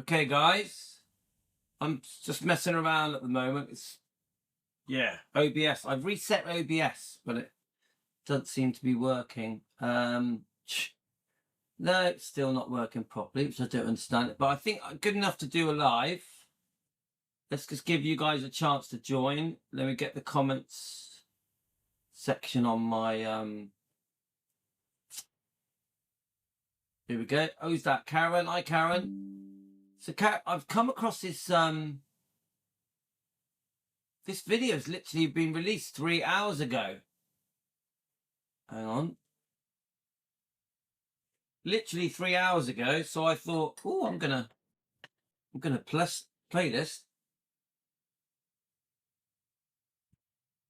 Okay, guys, I'm just messing around at the moment. OBS. I've reset OBS, but it doesn't seem to be working. No, it's still not working properly, which I don't understand it. But I think I'm good enough to do a live. Let's just give you guys a chance to join. Let me get the comments section on my Here we go. Who's that? Karen. Hi, Karen. So, I've come across this this video's literally been released 3 hours ago. Hang on. Literally 3 hours ago. So I thought, oh, I'm gonna play this.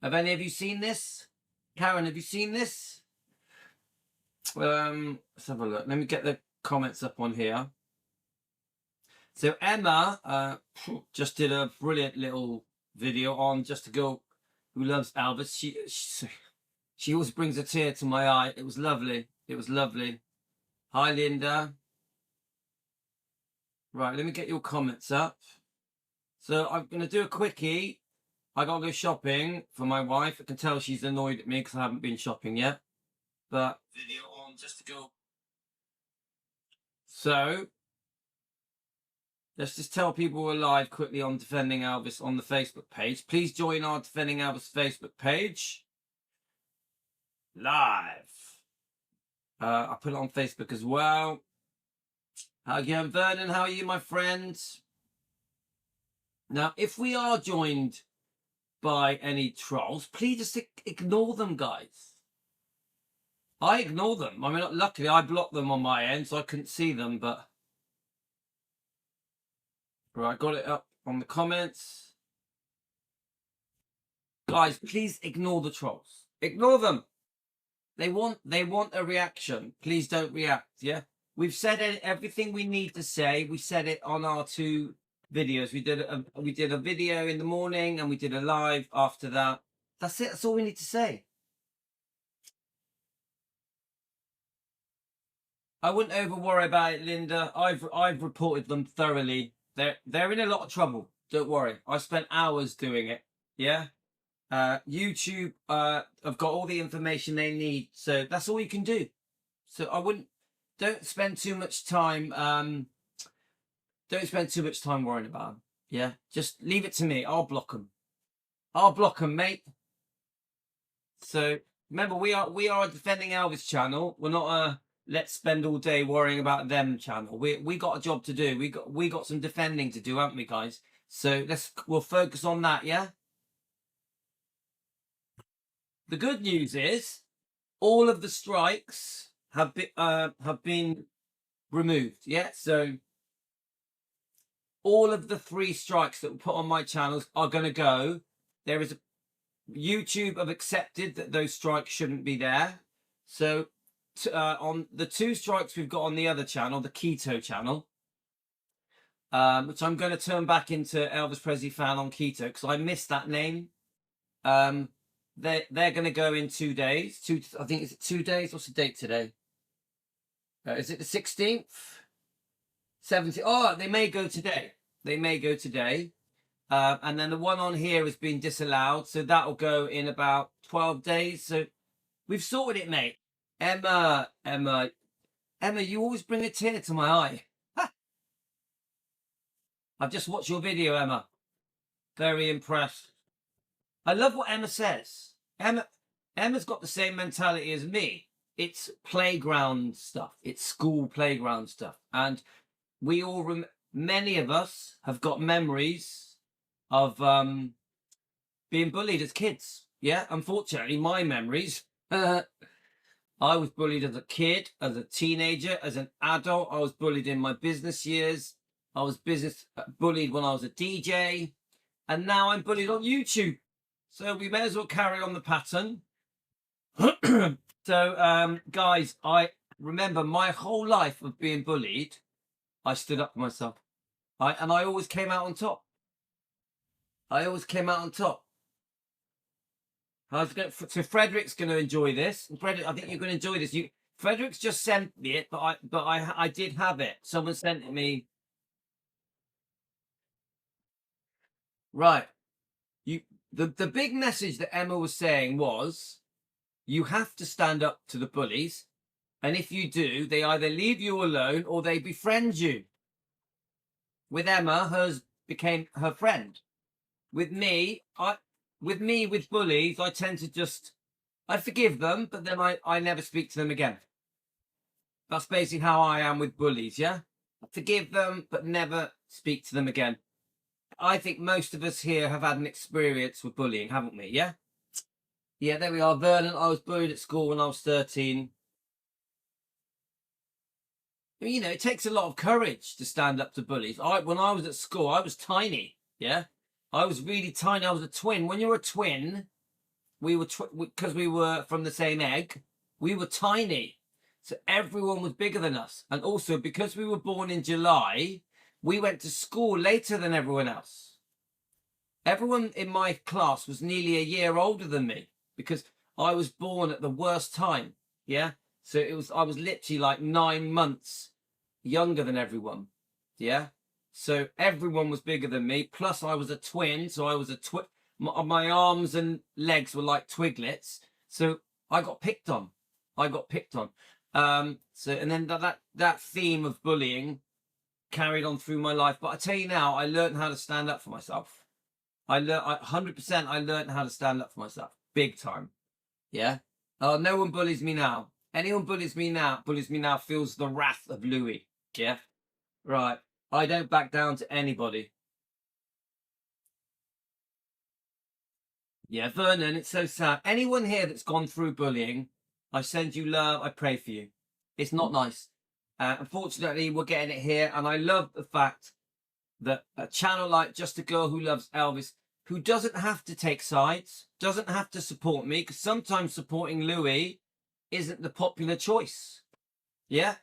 Have any of you seen this? Karen, have you seen this? Let's have a look. Let me get the comments up on here. So Emma just did a brilliant little video on Just a Girl Who Loves Elvis. She always brings a tear to my eye. It was lovely. It was lovely. Hi, Linda. Right, let me get your comments up. So I'm going to do a quickie. I got to go shopping for my wife. I can tell she's annoyed at me because I haven't been shopping yet. But video on Just a Girl. So let's just tell people we're live quickly on Defending Elvis on the Facebook page. Please join our Defending Elvis Facebook page. Live. I put it on Facebook as well. How are you going, Vernon? How are you, my friends? Now, if we are joined by any trolls, please just ignore them, guys. I ignore them. I mean, luckily, I blocked them on my end, so I couldn't see them, but... Right, got it up on the comments. Guys, please ignore the trolls. Ignore them. They want a reaction. Please don't react, yeah? We've said everything we need to say. We said it on our 2 videos. We did a video in the morning and we did a live after that. That's it. That's all we need to say. I wouldn't over worry about it, Linda. I've reported them thoroughly. They're in a lot of trouble. Don't worry. I spent hours doing it. Yeah. YouTube have got all the information they need, so that's all you can do. So don't spend too much time worrying about them. Yeah, just leave it to me. I'll block them, mate. So remember, we are a Defending Elvis channel. We're not a let's spend all day worrying about them channel. We got a job to do. We got some defending to do, haven't we, guys? So we'll focus on that. Yeah. The good news is all of the strikes have been removed. Yeah, so all of the 3 strikes that were put on my channels are going to go. There is YouTube have accepted that those strikes shouldn't be there. So on the 2 strikes we've got on the other channel, the Keough channel, which I'm going to turn back into Elvis Presley fan on Keough because I missed that name. They're going to go in 2 days. I think it's 2 days. What's the date today? Is it the 16th? 17th? Oh, they may go today. They may go today. And then the one on here has been disallowed. So that'll go in about 12 days. So we've sorted it, mate. Emma, you always bring a tear to my eye. Ha! I've just watched your video, Emma. Very impressed. I love what Emma says. Emma's got the same mentality as me. It's playground stuff. It's school playground stuff. And we all, many of us have got memories of being bullied as kids. Yeah, unfortunately, my memories. I was bullied as a kid, as a teenager, as an adult. I was bullied in my business years. I was bullied when I was a DJ. And now I'm bullied on YouTube. So we may as well carry on the pattern. So, guys, I remember my whole life of being bullied. I stood up for myself. And I always came out on top. So Frederick's going to enjoy this. Frederick, I think you're going to enjoy this. Frederick's just sent me it, but I did have it. Someone sent it me Right. The big message that Emma was saying was, you have to stand up to the bullies, and if you do, they either leave you alone or they befriend you. With Emma, hers became her friend. With me, with bullies, I tend to just, I forgive them, but then I never speak to them again. That's basically how I am with bullies, yeah? I forgive them, but never speak to them again. I think most of us here have had an experience with bullying, haven't we? Yeah? Yeah, there we are. Vernon, I was bullied at school when I was 13. You know, it takes a lot of courage to stand up to bullies. When I was at school, I was tiny. Yeah? I was really tiny. I was a twin. When you're a twin, we were, because we were from the same egg, we were tiny. So everyone was bigger than us. And also, because we were born in July, we went to school later than everyone else. Everyone in my class was nearly a year older than me because I was born at the worst time. Yeah. So I was literally like 9 months younger than everyone. Yeah. So everyone was bigger than me. Plus I was a twin. So I was my arms and legs were like twiglets. So I got picked on. And then that theme of bullying carried on through my life. But I tell you now, I learned how to stand up for myself. 100%. I learned how to stand up for myself, big time. Yeah. No one bullies me now. Anyone bullies me now feels the wrath of Louis. Yeah. Right. I don't back down to anybody. Yeah, Vernon, it's so sad. Anyone here that's gone through bullying, I send you love. I pray for you. It's not nice. Unfortunately, we're getting it here. And I love the fact that a channel like Just a Girl Who Loves Elvis, who doesn't have to take sides, doesn't have to support me, because sometimes supporting Louis isn't the popular choice. Yeah?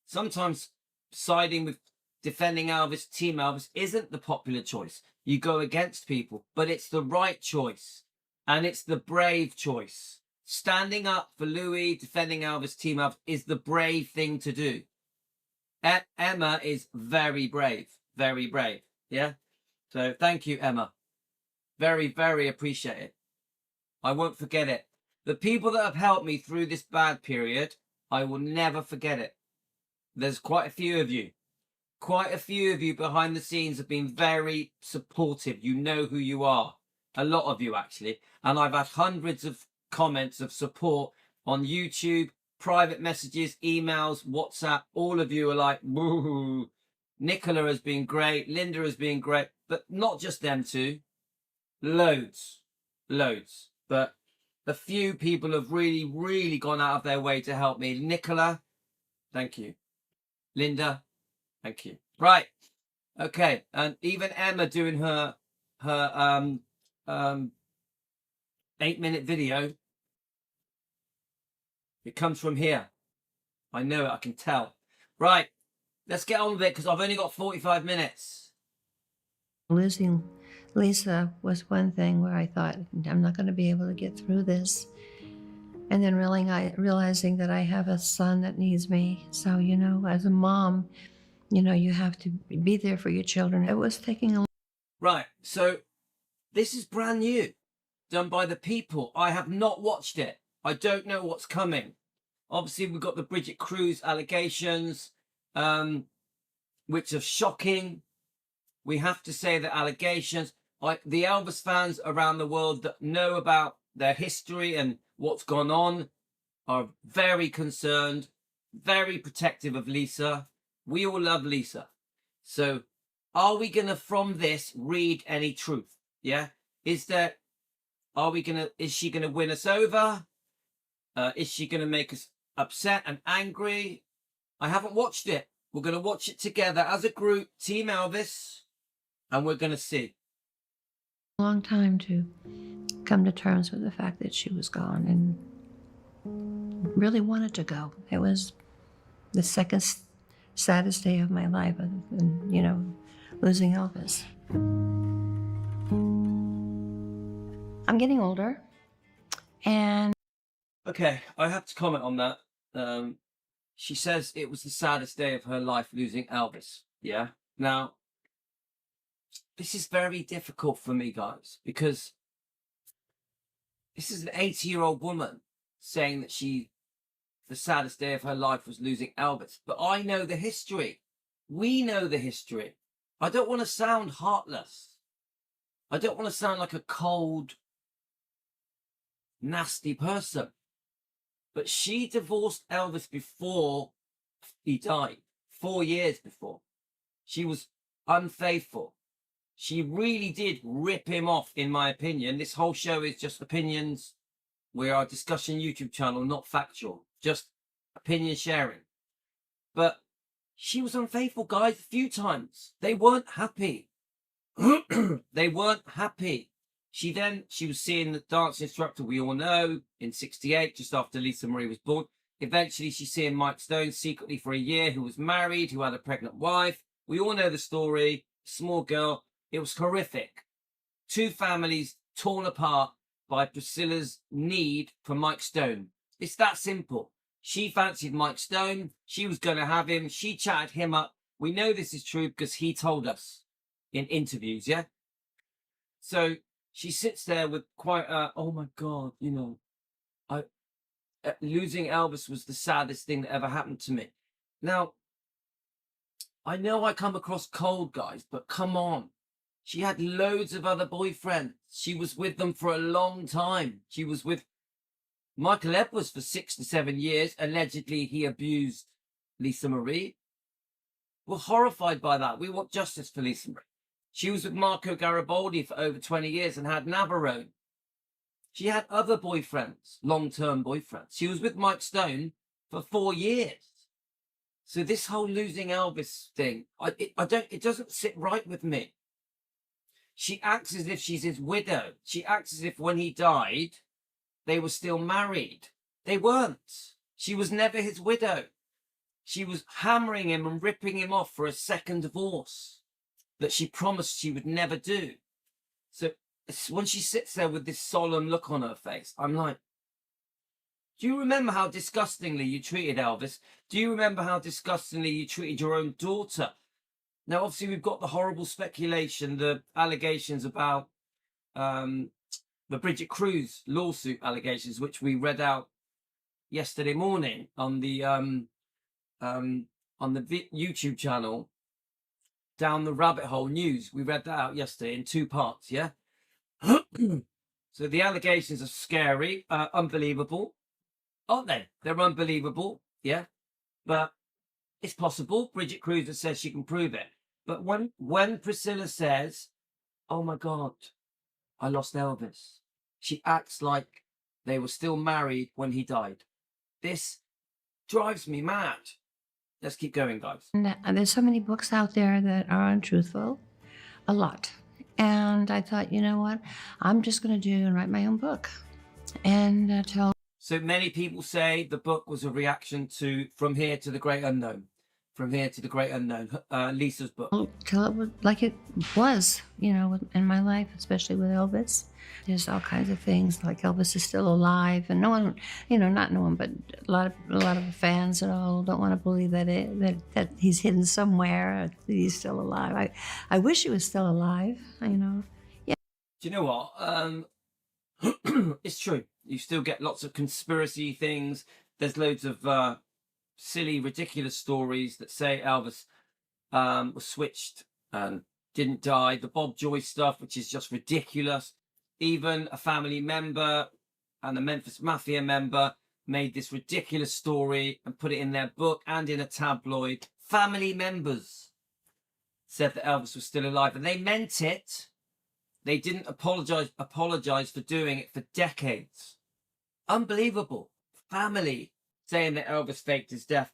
Sometimes siding with defending Elvis, Team Elvis, isn't the popular choice. You go against people, but it's the right choice. And it's the brave choice. Standing up for Louis, defending Elvis, Team Elvis is the brave thing to do. Emma is very brave. Very brave. Yeah. So thank you, Emma. Very, very appreciate it. I won't forget it. The people that have helped me through this bad period, I will never forget it. There's quite a few of you. Quite a few of you behind the scenes have been very supportive. You know who you are. A lot of you, actually. And I've had hundreds of comments of support on YouTube, private messages, emails, WhatsApp. All of you are like, woo. Nicola has been great. Linda has been great. But not just them two. Loads. But a few people have really, really gone out of their way to help me. Nicola, thank you. Linda, thank you. Right. Okay. And even Emma doing her 8-minute video. It comes from here. I know it. I can tell. Right. Let's get on with it because I've only got 45 minutes. Losing Lisa was one thing where I thought, I'm not going to be able to get through this. And then realizing that I have a son that needs me. So, you know, as a mom, you know, you have to be there for your children. It was taking a... Right. So this is brand new, done by the people. I have not watched it. I don't know what's coming. Obviously, we've got the Bridget Cruz allegations, which are shocking. We have to say that allegations, like the Elvis fans around the world that know about their history and what's gone on, are very concerned, very protective of Lisa. We all love Lisa. So are we going to, from this, read any truth? Yeah. Is she going to win us over? Is she going to make us upset and angry? I haven't watched it. We're going to watch it together as a group, Team Elvis, and we're going to see. A long time to come to terms with the fact that she was gone and really wanted to go. It was the second saddest day of my life, other than, you know, losing Elvis. I'm getting older, and... Okay, I have to comment on that. She says it was the saddest day of her life losing Elvis. Yeah. Now, this is very difficult for me, guys, because this is an 80-year-old woman saying that the saddest day of her life was losing Elvis. But I know the history. We know the history. I don't want to sound heartless. I don't want to sound like a cold, nasty person. But she divorced Elvis before he died, 4 years before. She was unfaithful. She really did rip him off, in my opinion. This whole show is just opinions. We're our discussion YouTube channel, not factual, just opinion sharing. But she was unfaithful, guys, a few times. They weren't happy. They weren't happy. She was seeing the dance instructor, we all know, in 68, just after Lisa Marie was born. Eventually, she's seeing Mike Stone secretly for a year, who was married, who had a pregnant wife. We all know the story. Small girl. It was horrific. 2 families torn apart by Priscilla's need for Mike Stone. It's that simple. She fancied Mike Stone. She was going to have him. She chatted him up. We know this is true because he told us in interviews, yeah? So she sits there with quite a, oh my God, losing Elvis was the saddest thing that ever happened to me. Now, I know I come across cold, guys, but come on. She had loads of other boyfriends. She was with them for a long time. She was with Michael Edwards for 6 to 7 years. Allegedly, he abused Lisa Marie. We're horrified by that. We want justice for Lisa Marie. She was with Marco Garibaldi for over 20 years and had Navarone. She had other boyfriends, long-term boyfriends. She was with Mike Stone for 4 years. So this whole losing Elvis thing, it doesn't sit right with me. She acts as if she's his widow. She acts as if when he died, they were still married. They weren't. She was never his widow. She was hammering him and ripping him off for a second divorce that she promised she would never do. So when she sits there with this solemn look on her face, I'm like, do you remember how disgustingly you treated Elvis? Do you remember how disgustingly you treated your own daughter? Now, obviously, we've got the horrible speculation, the allegations about the Bridget Cruz lawsuit allegations, which we read out yesterday morning on the YouTube channel, Down the Rabbit Hole News. We read that out yesterday in 2 parts, yeah? So the allegations are scary, unbelievable. Aren't they? They're unbelievable, yeah? But it's possible. Bridget Cruz says she can prove it. But when Priscilla says, oh my God, I lost Elvis, she acts like they were still married when he died. This drives me mad. Let's keep going, guys. And there's so many books out there that are untruthful, a lot. And I thought, you know what? I'm just going to do and write my own book and tell. So many people say the book was a reaction to From Here to the Great Unknown. From Here to the Great Unknown, Lisa's book. Tell it like it was, in my life, especially with Elvis. There's all kinds of things like Elvis is still alive, and no one, not no one, but a lot of fans and all don't want to believe that he's hidden somewhere, that he's still alive. I wish he was still alive, Yeah. Do you know what? It's true. You still get lots of conspiracy things. There's loads of silly, ridiculous stories that say Elvis was switched and didn't die. The Bob Joyce stuff, which is just ridiculous. Even a family member and a Memphis Mafia member made this ridiculous story and put it in their book and in a tabloid. Family members said that Elvis was still alive, and they meant it. They didn't apologize for doing it for decades. Unbelievable. Family saying that Elvis faked his death.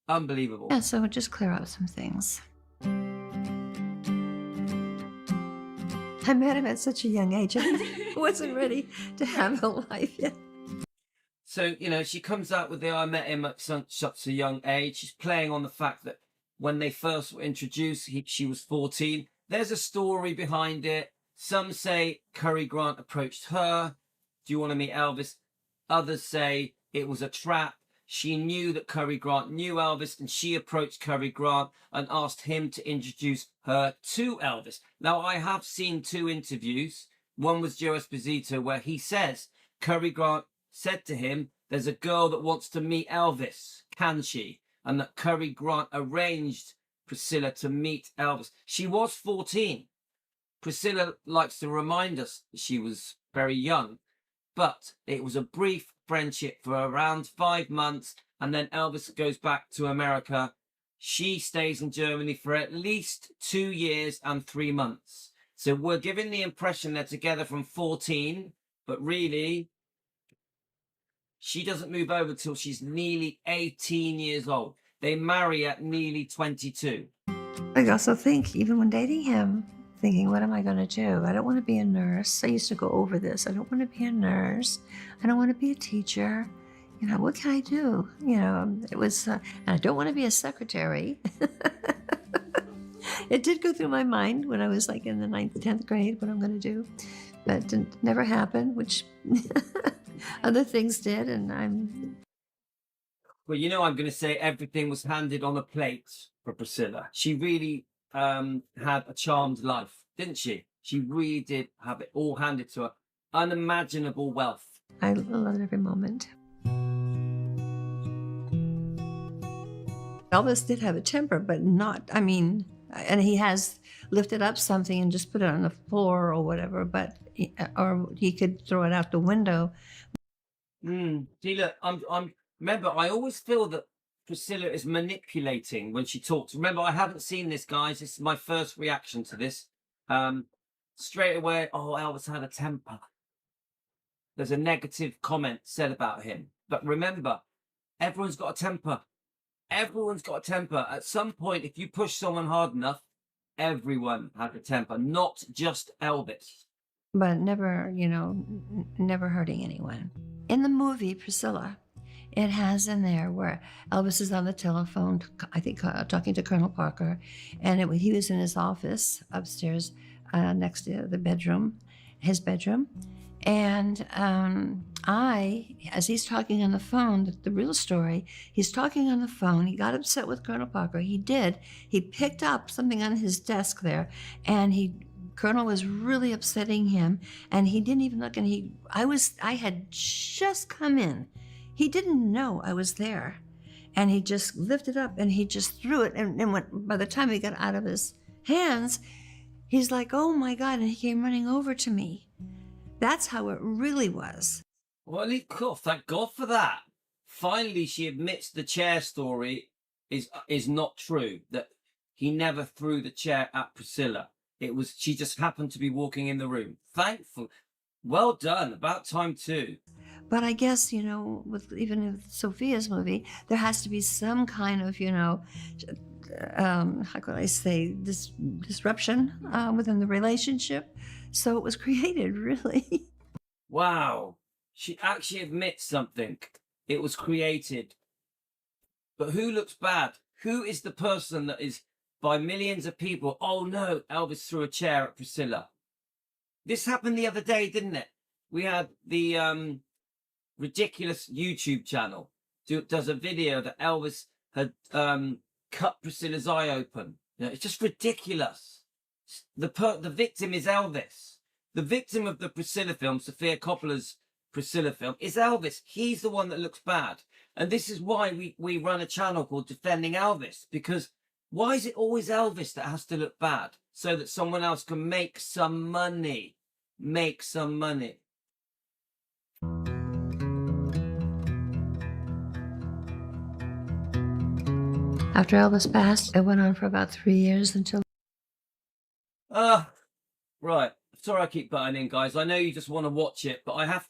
Unbelievable. Yeah, so we'll just clear up some things. I met him at such a young age. I wasn't ready to have a life yet. So, she comes out with I met him at such a young age. She's playing on the fact that when they first were introduced, she was 14. There's a story behind it. Some say Cary Grant approached her. Do you want to meet Elvis? Others say it was a trap. she knew that Cary Grant knew Elvis, and she approached Cary Grant and asked him to introduce her to Elvis. Now, I have seen 2 interviews. One was Joe Esposito, where he says Cary Grant said to him, there's a girl that wants to meet Elvis. Can she? And that Cary Grant arranged Priscilla to meet Elvis. She was 14. Priscilla likes to remind us that she was very young, but it was a brief friendship for around 5 months, and then Elvis goes back to America. She stays in Germany for at least 2 years and 3 months. So we're given the impression they're together from 14, but really, she doesn't move over till she's nearly 18 years old. They marry at nearly 22. I also think, even when dating him, thinking, what am I going to do? I don't want to be a nurse. I used to go over this. I don't want to be a nurse. I don't want to be a teacher. You know, what can I do? You know, it was, and I don't want to be a secretary. It did go through my mind when I was like in the 9th, 10th grade, what I'm going to do. But it didn't, never happened, which other things did. And I'm... Well, you know, I'm going to say everything was handed on a plate for Priscilla. She really had a charmed life, didn't she? She really did have it all handed to her. Unimaginable wealth. I loved every moment. Elvis did have a temper, but not, I mean, and he has lifted up something and just put it on the floor or whatever, but, or he could throw it out the window. See, look, remember, I always feel that Priscilla is manipulating when she talks. Remember, I haven't seen this, guys. This is my first reaction to this. Straight away, oh, Elvis had a temper. There's a negative comment said about him. But remember, everyone's got a temper. Everyone's got a temper. At some point, if you push someone hard enough, everyone has a temper, not just Elvis. But never, you know, never hurting anyone. In the movie Priscilla, it has in there where Elvis is on the telephone, I think, talking to Colonel Parker, and he was in his office upstairs next to the bedroom, his bedroom. And as he's talking on the phone, the real story, he's talking on the phone. He got upset with Colonel Parker. He did. He picked up something on his desk there, and Colonel was really upsetting him, and he didn't even look. And I had just come in. He didn't know I was there, and he just lifted up and he just threw it. And by the time he got out of his hands, he's like, "Oh my God!" And he came running over to me. That's how it really was. Well, cool. Thank God for that. Finally, she admits the chair story is not true. That he never threw the chair at Priscilla. She just happened to be walking in the room. Thankful. Well done. About time too. But I guess, you know, even with Sophia's movie, there has to be some kind of, you know, how could I say, disruption within the relationship. So it was created, really. Wow. She actually admits something. It was created. But who looks bad? Who is the person that is, by millions of people, oh no, Elvis threw a chair at Priscilla? This happened the other day, didn't it? We had the ridiculous YouTube channel does a video that Elvis had cut Priscilla's eye open. You know, it's just ridiculous. The victim is Elvis. The victim of the Priscilla film, Sofia Coppola's Priscilla film, is Elvis. He's the one that looks bad. And this is why we run a channel called Defending Elvis, because why is it always Elvis that has to look bad so that someone else can make some money? Make some money. After Elvis passed, it went on for about 3 years until... Right. Sorry I keep butting in, guys. I know you just want to watch it, but I have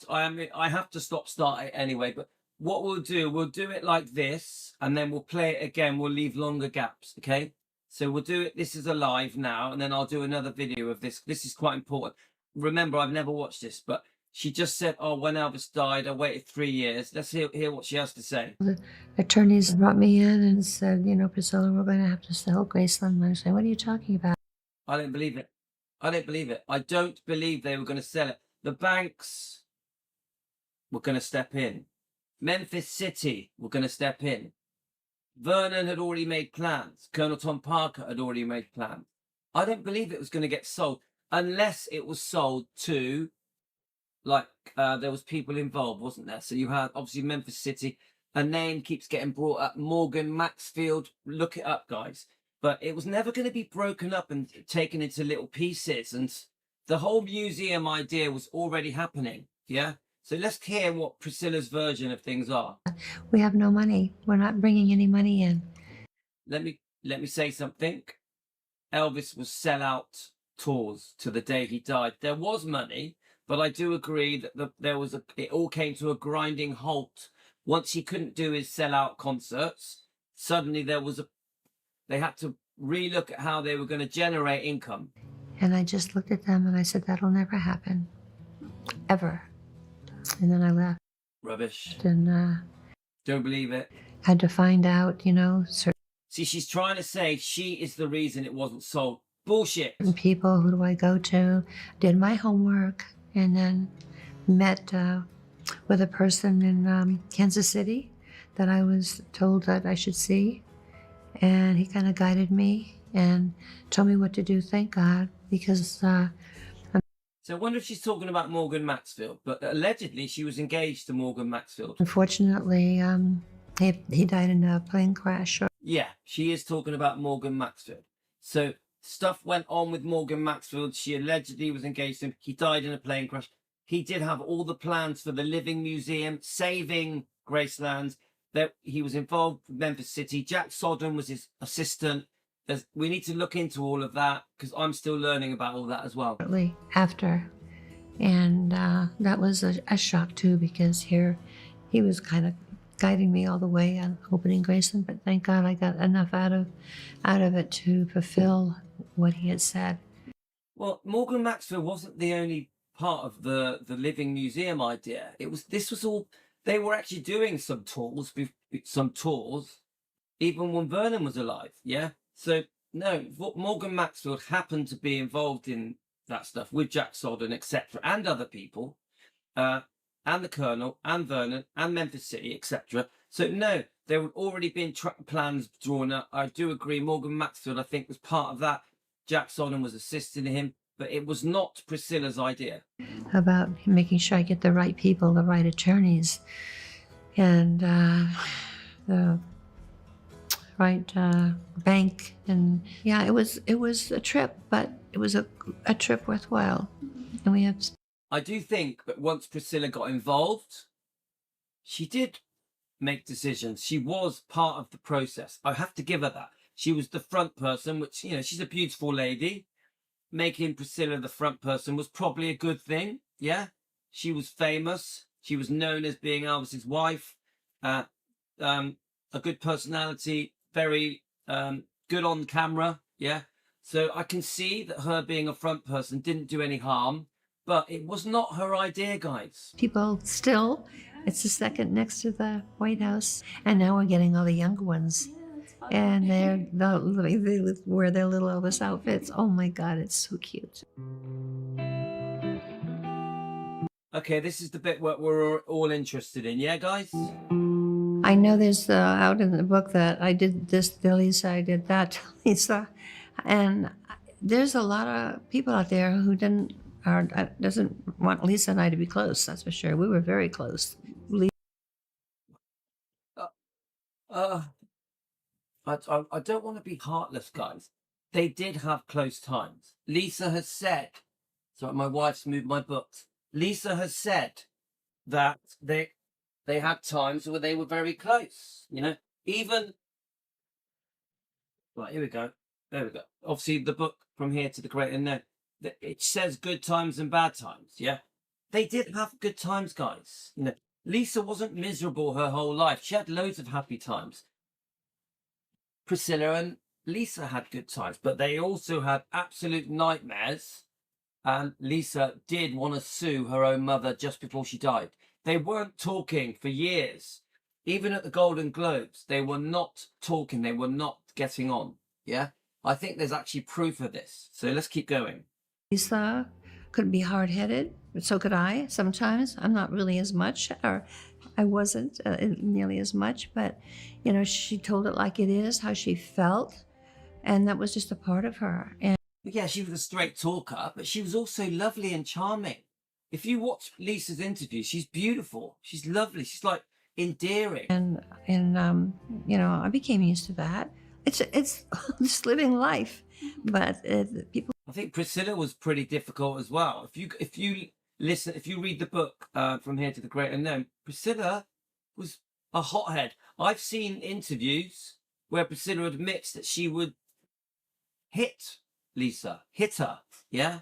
to start it anyway. But what we'll do it like this, and then we'll play it again. We'll leave longer gaps, okay? So we'll do it. This is a live now, and then I'll do another video of this. This is quite important. Remember, I've never watched this, but she just said, oh, when Elvis died, I waited 3 years. Let's hear what she has to say. The attorneys brought me in and said, you know, Priscilla, we're going to have to sell Graceland. And I said, what are you talking about? I don't believe it. I don't believe it. I don't believe they were going to sell it. The banks were going to step in. Memphis City were going to step in. Vernon had already made plans. Colonel Tom Parker had already made plans. I don't believe it was going to get sold unless it was sold to, like, there was people involved, wasn't there? So you had, obviously, Memphis City. A name keeps getting brought up, Morgan Maxfield. Look it up, guys. But it was never going to be broken up and taken into little pieces. And the whole museum idea was already happening, yeah? So let's hear what Priscilla's version of things are. We have no money. We're not bringing any money in. Let me say something. Elvis was sellout tours to the day he died. There was money, but I do agree that it all came to a grinding halt. Once he couldn't do his sellout concerts, suddenly they had to relook at how they were going to generate income. And I just looked at them and I said, that'll never happen. Ever. And then I left. Rubbish. And Don't believe it. had to find out, See, she's trying to say she is the reason it wasn't sold. Bullshit. certain people. Who do I go to? Did my homework and then met with a person in Kansas City that I was told that I should see. And he kind of guided me and told me what to do, thank God, because So I wonder if she's talking about Morgan Maxfield, but allegedly she was engaged to Morgan Maxfield. unfortunately he died in a plane crash. Yeah, she is talking about Morgan Maxfield. So stuff went on with Morgan Maxfield. She allegedly was engaged to him. He died in a plane crash. He did have all the plans for the Living Museum, saving Graceland. That he was involved with Memphis City. Jack Sodden was his assistant. We need to look into all of that because I'm still learning about all that as well. After. And that was a shock too, because here he was kind of guiding me all the way on opening Graceland, but thank God I got enough out of it to fulfill what he had said. Well, Morgan Maxfield wasn't the only part of the Living Museum idea. This was all. They were actually doing some tours, even when Vernon was alive. Yeah. So no, Morgan Maxfield happened to be involved in that stuff with Jack Sodden, etc., and other people, and the Colonel, and Vernon, and Memphis City, etc. So no, there had already been plans drawn up. I do agree. Morgan Maxfield, I think, was part of that. Jack Sodden was assisting him, but it was not Priscilla's idea. About making sure I get the right people, the right attorneys, and the right bank. And yeah, it was a trip, but it was a trip worthwhile. And we have. I do think that once Priscilla got involved, she did make decisions. She was part of the process. I have to give her that. She was the front person, which, she's a beautiful lady. Making Priscilla the front person was probably a good thing. Yeah. She was famous. She was known as being Elvis's wife. A good personality, very good on camera. Yeah. So I can see that her being a front person didn't do any harm, but it was not her idea, guys. People still, it's the second next to the White House. And now we're getting all the younger ones. And they wear their little Elvis outfits. Oh my God, it's so cute. Okay, this is the bit where we're all interested in. Yeah, guys? I know there's out in the book that I did this to Lisa, I did that to Lisa. And there's a lot of people out there who doesn't want Lisa and I to be close, that's for sure. We were very close. I don't want to be heartless, guys. They did have close times. Lisa has said, sorry, my wife's moved my books. Lisa has said that they had times where they were very close, even, right, here we go. There we go. Obviously, the book From Here to the Great Unknown, it says good times and bad times, yeah? They did have good times, guys. Lisa wasn't miserable her whole life. She had loads of happy times. Priscilla and Lisa had good times, but they also had absolute nightmares. And Lisa did want to sue her own mother just before she died. They weren't talking for years. Even at the Golden Globes, they were not talking. They were not getting on. Yeah? I think there's actually proof of this. So let's keep going. Lisa could be hard-headed, but so could I sometimes. I'm not really as much. I wasn't nearly as much, but she told it like it is, how she felt, and that was just a part of her. And Yeah, she was a straight talker, but she was also lovely and charming. If you watch Lisa's interview, she's beautiful. She's lovely. She's like endearing. I became used to that. It's just living life, but people. I think Priscilla was pretty difficult as well. If you read the book From Here to the Great Unknown, Priscilla was a hothead. I've seen interviews where Priscilla admits that she would hit her. Yeah,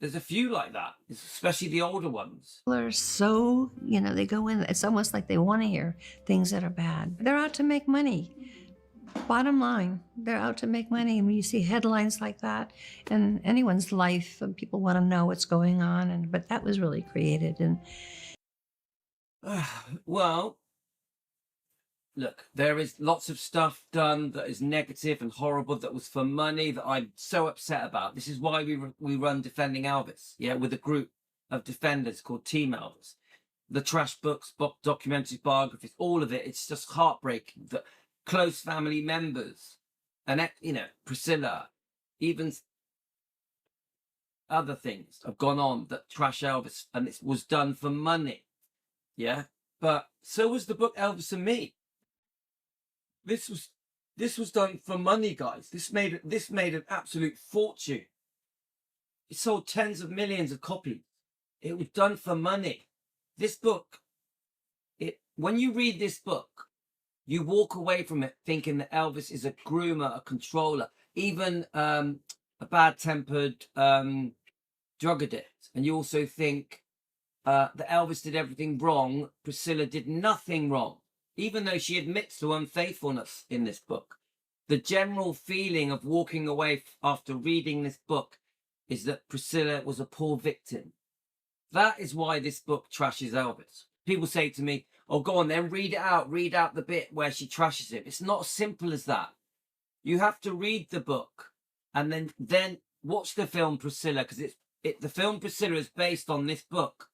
there's a few like that, especially the older ones. People are so, they go in, it's almost like they want to hear things that are bad. They're out to make money. Bottom line, they're out to make money. And when you see headlines like that in anyone's life, people want to know what's going on. But that was really created. And well, look, there is lots of stuff done that is negative and horrible that was for money that I'm so upset about. This is why we run Defending Elvis, yeah, with a group of defenders called Team Elvis. The trash books, documentaries, biographies, all of it. It's just heartbreaking that close family members and, Priscilla, even other things have gone on that trash Elvis, and it was done for money. Yeah, but so was the book Elvis and Me. This was done for money, guys. This made an absolute fortune. It sold tens of millions of copies. It was done for money. This book, when you read this book, you walk away from it thinking that Elvis is a groomer, a controller, even a bad-tempered drug addict. And you also think that Elvis did everything wrong. Priscilla did nothing wrong, even though she admits to unfaithfulness in this book. The general feeling of walking away after reading this book is that Priscilla was a poor victim. That is why this book trashes Elvis. People say to me, oh, go on then, read out the bit where she trashes him. It's not as simple as that. You have to read the book and then watch the film Priscilla, because the film Priscilla is based on this book.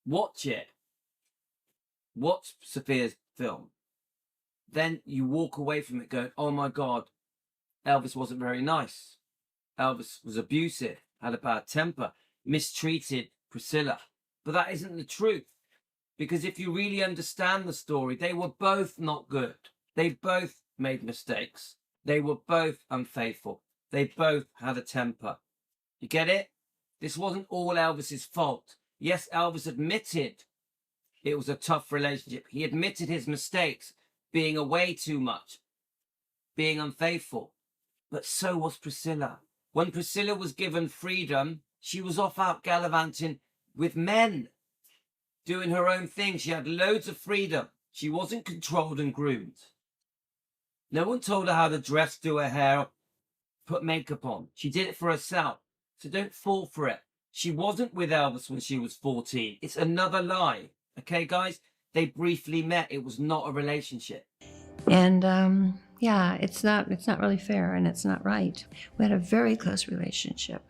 Watch it. Watch Sophia's film. Then you walk away from it going, oh my God, Elvis wasn't very nice. Elvis was abusive, had a bad temper, mistreated Priscilla. But that isn't the truth. Because if you really understand the story, they were both not good. They both made mistakes. They were both unfaithful. They both had a temper. You get it? This wasn't all Elvis's fault. Yes, Elvis admitted it was a tough relationship. He admitted his mistakes, being away too much, being unfaithful. But so was Priscilla. When Priscilla was given freedom, she was off out gallivanting with men, doing her own thing. She had loads of freedom. She wasn't controlled and groomed. No one told her how to dress, do her hair, put makeup on. She did it for herself. So don't fall for it. She wasn't with Elvis when she was 14. It's another lie. Okay, guys? They briefly met. It was not a relationship. And it's not really fair, and it's not right. We had a very close relationship.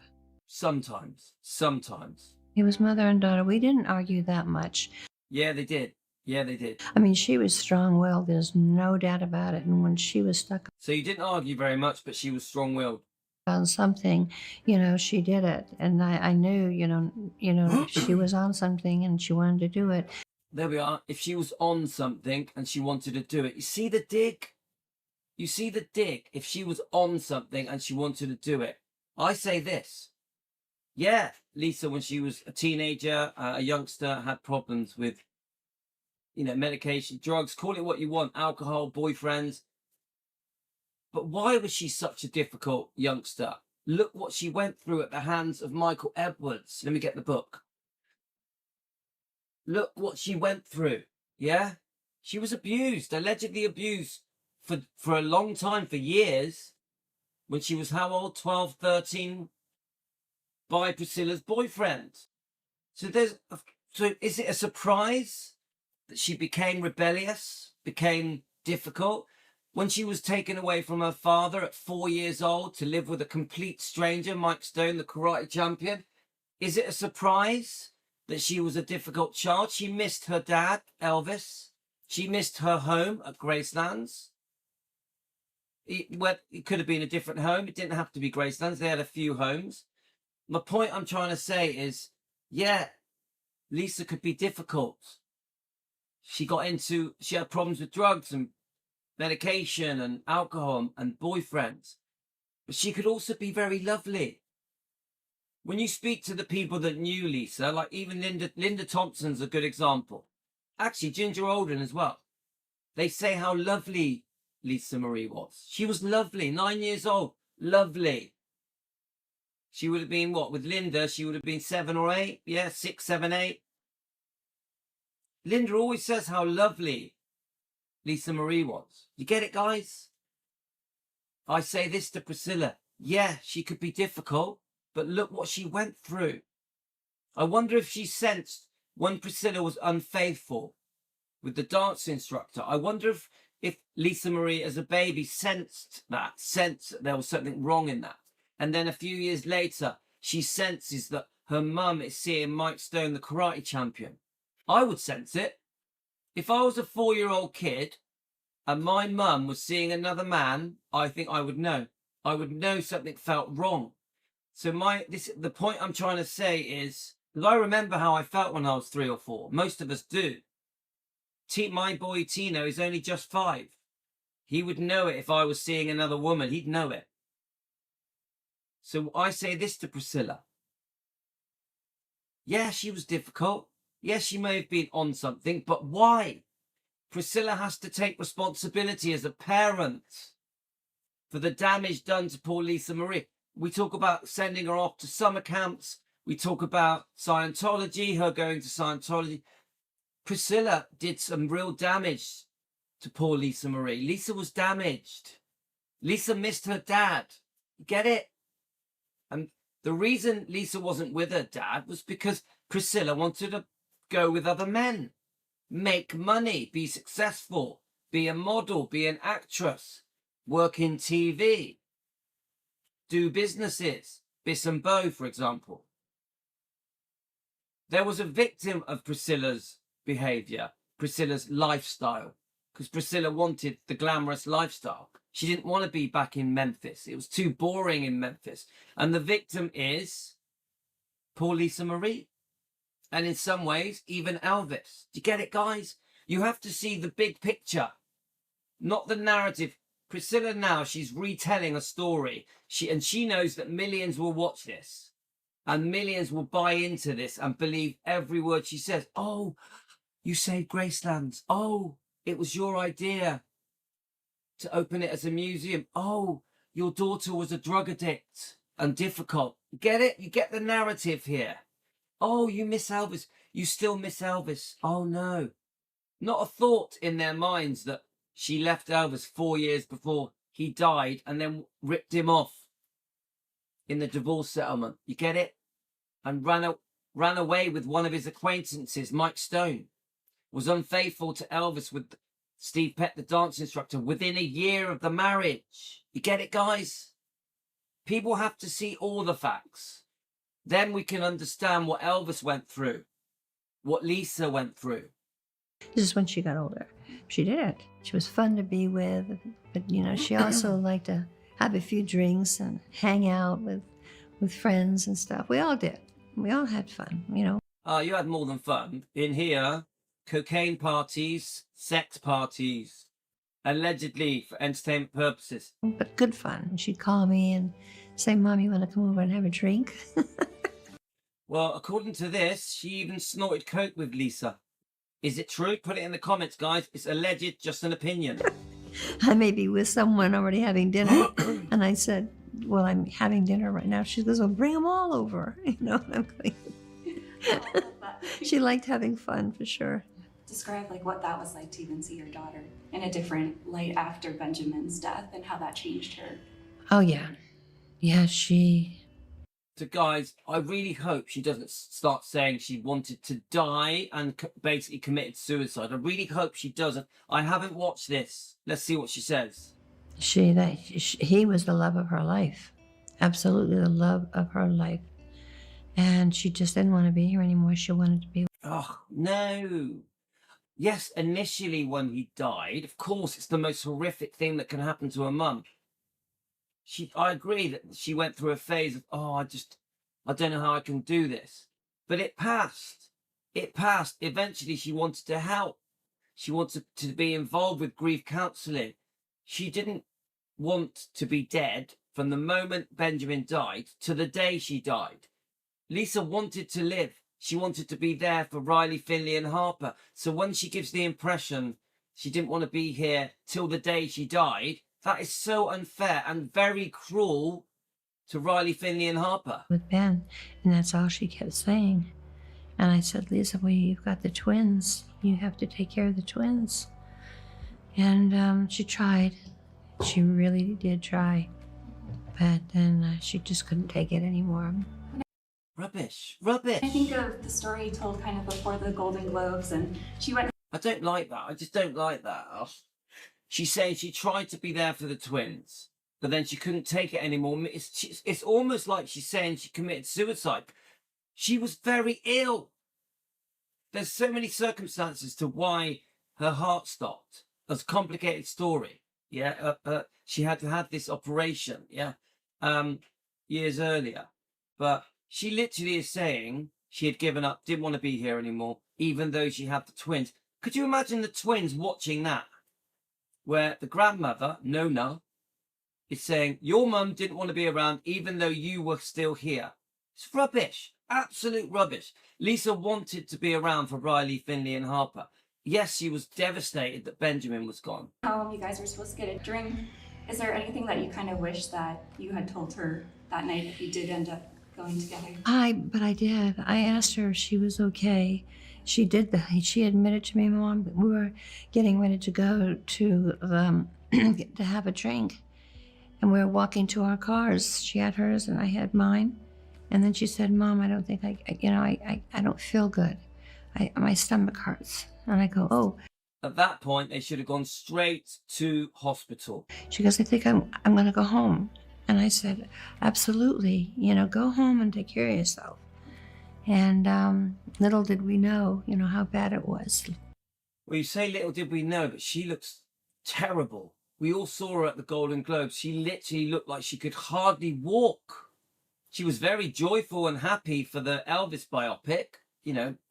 Sometimes. He was mother and daughter. We didn't argue that much. Yeah, they did. I mean, she was strong-willed. There's no doubt about it. And when she was stuck So you didn't argue very much, but she was strong-willed. on something, she did it. And I knew, she was on something and she wanted to do it. There we are. If she was on something and she wanted to do it. You see the dig? If she was on something and she wanted to do it. I say this. Yeah, Lisa, when she was a teenager, a youngster, had problems with, medication, drugs, call it what you want, alcohol, boyfriends. But why was she such a difficult youngster? Look what she went through at the hands of Michael Edwards. Let me get the book. Look what she went through. Yeah? She was abused, allegedly abused for a long time, for years. When she was how old? 12, 13, by Priscilla's boyfriend. So is it a surprise that she became rebellious, became difficult? When she was taken away from her father at 4 years old to live with a complete stranger, Mike Stone, the karate champion, is it a surprise that she was a difficult child. She missed her dad, Elvis. She missed her home at Graceland's. It could have been a different home. It didn't have to be Graceland's. They had a few homes. My point I'm trying to say is, yeah, Lisa could be difficult. She had problems with drugs and medication and alcohol and boyfriends. But she could also be very lovely. When you speak to the people that knew Lisa, like even Linda Thompson's a good example. Actually, Ginger Alden as well. They say how lovely Lisa Marie was. She was lovely, 9 years old, lovely. She would have been what? With Linda, she would have been 7 or 8. Yeah, 6, 7, 8. Linda always says how lovely Lisa Marie was. You get it, guys? I say this to Priscilla. Yeah, she could be difficult, but look what she went through. I wonder if she sensed when Priscilla was unfaithful with the dance instructor. I wonder if Lisa Marie as a baby sensed that there was something wrong in that. And then a few years later, she senses that her mum is seeing Mike Stone, the karate champion. I would sense it. If I was a 4-year-old kid and my mum was seeing another man, I think I would know. I would know something felt wrong. So the point I'm trying to say is, because I remember how I felt when I was 3 or 4. Most of us do. My boy Tino is only just 5. He would know it if I was seeing another woman. He'd know it. So I say this to Priscilla. Yeah, she was difficult. Yes, she may have been on something, but why? Priscilla has to take responsibility as a parent for the damage done to poor Lisa Marie. We talk about sending her off to summer camps. We talk about Scientology, her going to Scientology. Priscilla did some real damage to poor Lisa Marie. Lisa was damaged. Lisa missed her dad. Get it? And the reason Lisa wasn't with her dad was because Priscilla wanted to go with other men, make money, be successful, be a model, be an actress, work in TV, do businesses, Biss and Bo, for example. There was a victim of Priscilla's behavior, Priscilla's lifestyle, because Priscilla wanted the glamorous lifestyle. She didn't want to be back in Memphis. It was too boring in Memphis. And the victim is poor Lisa Marie. And in some ways, even Elvis. Do you get it, guys? You have to see the big picture, not the narrative. Priscilla now, she's retelling a story. She knows that millions will watch this. And millions will buy into this and believe every word she says. Oh, you saved Graceland. Oh, it was your idea to open it as a museum. Oh, your daughter was a drug addict and difficult. Get it? You get the narrative here. Oh, you miss Elvis. You still miss Elvis. Oh, no. Not a thought in their minds that she left Elvis 4 years before he died and then ripped him off in the divorce settlement. You get it? And ran away with one of his acquaintances, Mike Stone. Was unfaithful to Elvis with Steve Pett, the dance instructor, within a year of the marriage. You get it, guys? People have to see all the facts. Then we can understand what Elvis went through, what Lisa went through. This is when she got older. She did it. She was fun to be with, but she also liked to have a few drinks and hang out with friends and stuff. We all did. We all had fun, you had more than fun. In here, cocaine parties, sex parties, allegedly for entertainment purposes. But good fun. And she'd call me and say, Mom, you want to come over and have a drink? Well, according to this, she even snorted coke with Lisa. Is it true? Put it in the comments, guys. It's alleged, just an opinion. I may be with someone already having dinner. And I said, well, I'm having dinner right now. She goes, well, bring them all over. I'm going. She liked having fun, for sure. Describe what that was like to even see your daughter in a different light after Benjamin's death and how that changed her. Oh, yeah. Yeah, she... So, guys, I really hope she doesn't start saying she wanted to die and basically committed suicide. I really hope she doesn't. I haven't watched this. Let's see what she says. He was the love of her life. Absolutely the love of her life. And she just didn't want to be here anymore. She wanted to be. Oh, no. Yes, initially when he died, of course, it's the most horrific thing that can happen to a mum. I agree that she went through a phase of, oh, I don't know how I can do this. But it passed. It passed. Eventually, she wanted to help. She wanted to be involved with grief counselling. She didn't want to be dead from the moment Benjamin died to the day she died. Lisa wanted to live. She wanted to be there for Riley, Finley and Harper. So when she gives the impression she didn't want to be here till the day she died, that is so unfair and very cruel to Riley, Finley and Harper. With Ben, and that's all she kept saying. And I said, Lisa, well, you've got the twins. You have to take care of the twins. And she tried. She really did try. But then she just couldn't take it anymore. Rubbish. Rubbish. I think of the story told kind of before the Golden Globes, and she went. I don't like that. I just don't like that. Oh. She's saying she tried to be there for the twins, but then she couldn't take it anymore. It's almost like she's saying she committed suicide. She was very ill. There's so many circumstances to why her heart stopped. It's a complicated story. Yeah, she had to have this operation. Yeah, years earlier, but she literally is saying she had given up, didn't want to be here anymore, even though she had the twins. Could you imagine the twins watching that? Where the grandmother, Nona, is saying, your mum didn't want to be around even though you were still here. It's rubbish. Absolute rubbish. Lisa wanted to be around for Riley, Finley and Harper. Yes, she was devastated that Benjamin was gone. How you guys were supposed to get it during. Is there anything that you kind of wish that you had told her that night if you did end up going together? But I did. I asked her if she was okay. She did that. She admitted to me, Mom, that we were getting ready to go to to have a drink. And we were walking to our cars. She had hers and I had mine. And then she said, Mom, I don't think I don't feel good. My stomach hurts. And I go, oh. At that point, they should have gone straight to hospital. She goes, I think I'm going to go home. And I said, absolutely. Go home and take care of yourself. And little did we know, how bad it was. Well, you say little did we know, but she looks terrible. We all saw her at the Golden Globes. She literally looked like she could hardly walk. She was very joyful and happy for the Elvis biopic,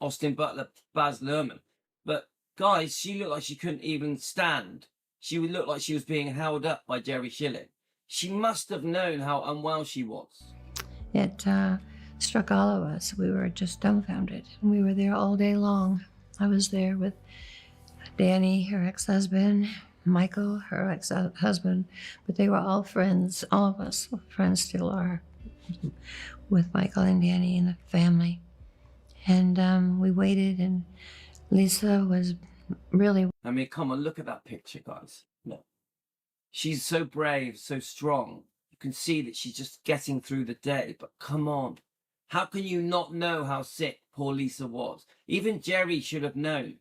Austin Butler, Baz Luhrmann. But guys, she looked like she couldn't even stand. She would look like she was being held up by Jerry Schilling. She must have known how unwell she was. It struck all of us. We were just dumbfounded. We were there all day long. I was there with Danny, her ex-husband, Michael, her ex-husband, but they were all friends. All of us friends still are with Michael and Danny and the family. And we waited, and Lisa was really... I mean, come on, look at that picture, guys. Look. She's so brave, so strong. You can see that she's just getting through the day, but come on. How can you not know how sick poor Lisa was? Even Jerry should have known.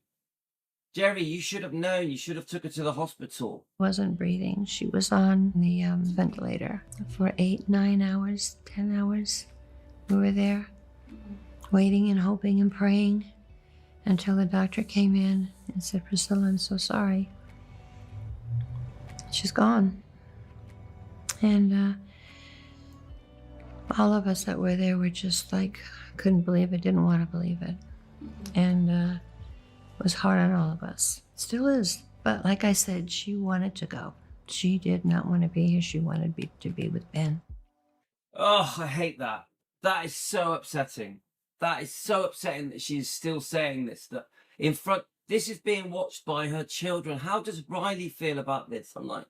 Jerry, you should have known. You should have took her to the hospital. Wasn't breathing. She was on the ventilator for 8, 9 hours, 10 hours. We were there waiting and hoping and praying until the doctor came in and said, Priscilla, I'm so sorry. She's gone. And all of us that were there were just like, couldn't believe it, didn't want to believe it. And it was hard on all of us. Still is. But like I said, she wanted to go. She did not want to be here. She wanted to be with Ben. Oh, I hate that. That is so upsetting. That is so upsetting that she's still saying this, that in front, this is being watched by her children. How does Riley feel about this? I'm like,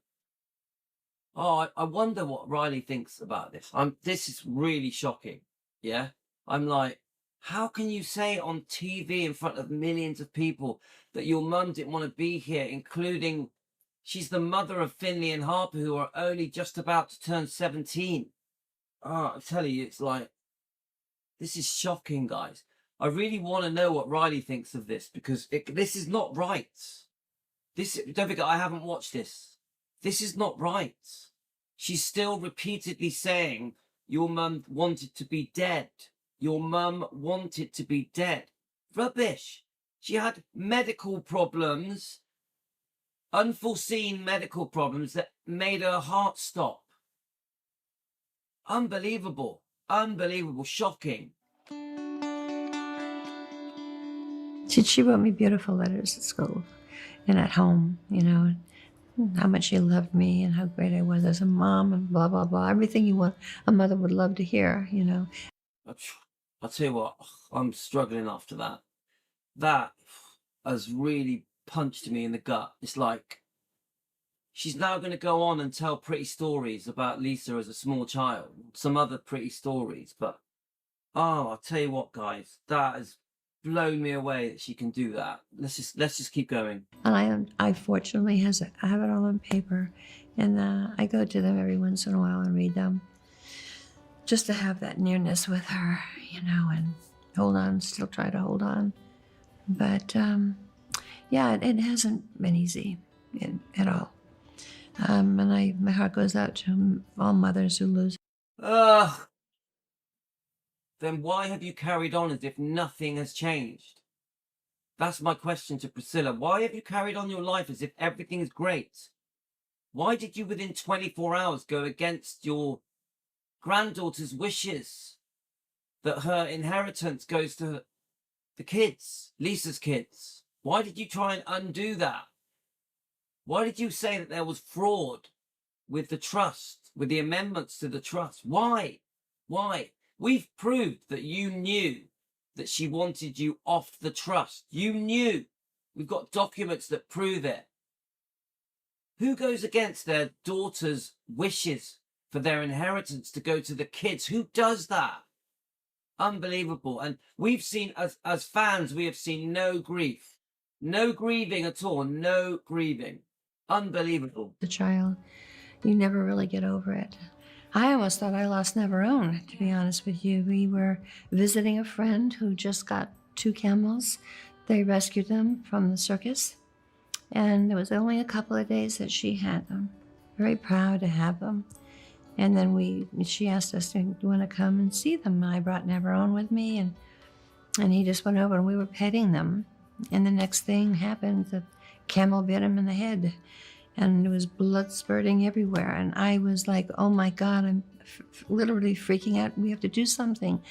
oh, I wonder what Riley thinks about this. This is really shocking. Yeah. I'm like, how can you say on TV in front of millions of people that your mum didn't want to be here, including she's the mother of Finley and Harper, who are only just about to turn 17. Oh, I tell you, it's like, this is shocking, guys. I really want to know what Riley thinks of this, because this is not right. Don't forget, I haven't watched this. This is not right. She's still repeatedly saying your mum wanted to be dead. your mum wanted to be dead. Rubbish. She had medical problems, unforeseen medical problems that made her heart stop. Unbelievable. Unbelievable. Shocking. She wrote me beautiful letters at school and at home, you know, how much she loved me and how great I was as a mom and blah, blah, blah. Everything you want a mother would love to hear, you know. I'll tell you what, I'm struggling after that. That has really punched me in the gut. It's like she's now going to go on and tell pretty stories about Lisa as a small child, some other pretty stories. But I'll tell you what, guys, that has blown me away that she can do that. Let's just keep going. And I fortunately I have it all on paper, and I go to them every once in a while and read them, just to have that nearness with her, you know, and hold on, still try to hold on. But yeah, it hasn't been easy at all. And my heart goes out to all mothers who lose. Then why have you carried on as if nothing has changed? That's my question to Priscilla. Why have you carried on your life as if everything is great? Why did you within 24 hours go against your granddaughter's wishes that her inheritance goes to the kids, Lisa's kids? Why did you try and undo that? Why did you say that there was fraud with the trust, with the amendments to the trust? Why? Why? We've proved that you knew that she wanted you off the trust. You knew. We've got documents that prove it. Who goes against their daughter's wishes for their inheritance to go to the kids? Who does that? Unbelievable. And we've seen, as fans, we have seen no grief. No grieving at all. No grieving. Unbelievable. The child, you never really get over it. I almost thought I lost Navarone, to be honest with you. We were visiting a friend who just got 2 camels. They rescued them from the circus, and it was only a couple of days that she had them. Very proud to have them. And then she asked us, do you want to come and see them? And I brought Navarone with me, and he just went over and we were petting them. And the next thing happened, the camel bit him in the head. And there was blood spurting everywhere. And I was like, oh my God, I'm literally freaking out. We have to do something,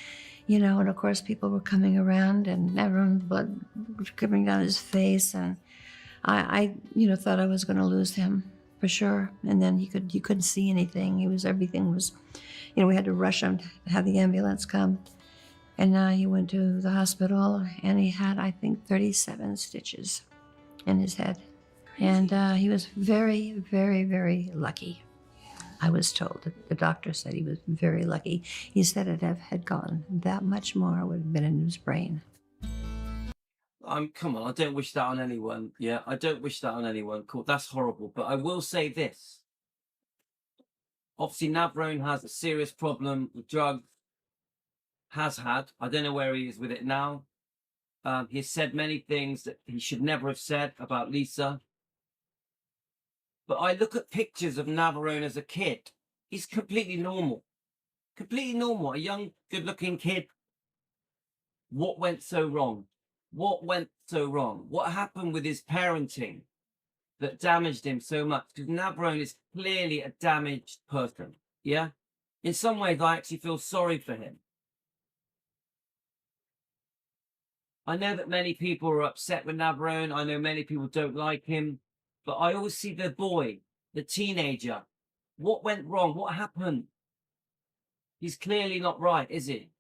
you know. And of course, people were coming around and Navarone's blood was coming down his face. And I thought I was going to lose him for sure. And then you couldn't see anything. Everything was, we had to rush him to have the ambulance come. And he went to the hospital and he had, I think, 37 stitches in his head. And he was very, very, very lucky. I was told. The doctor said he was very lucky. He said it had gone that much more would have been in his brain. Come on, I don't wish that on anyone. Yeah, I don't wish that on anyone. Cool, that's horrible. But I will say this. Obviously, Navarone has a serious problem with drugs. Has had. I don't know where he is with it now. He's said many things that he should never have said about Lisa. But I look at pictures of Navarone as a kid. He's completely normal. Completely normal. A young, good-looking kid. What went so wrong? What went so wrong? What happened with his parenting that damaged him so much? Because Navarone is clearly a damaged person. Yeah? In some ways, I actually feel sorry for him. I know that many people are upset with Navarone. I know many people don't like him. But I always see the boy, the teenager. What went wrong? What happened? He's clearly not right, is he?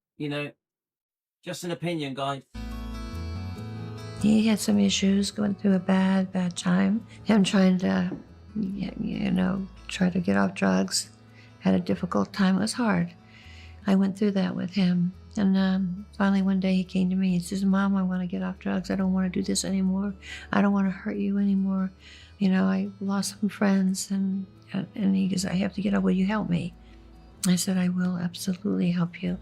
Just an opinion, guys. He had some issues, going through a bad time. Him trying to, try to get off drugs. Had a difficult time. It was hard. I went through that with him. And finally one day he came to me and says, Mom, I want to get off drugs. I don't want to do this anymore. I don't want to hurt you anymore. I lost some friends. And he goes, I have to get up. Will you help me? I said, I will absolutely help you.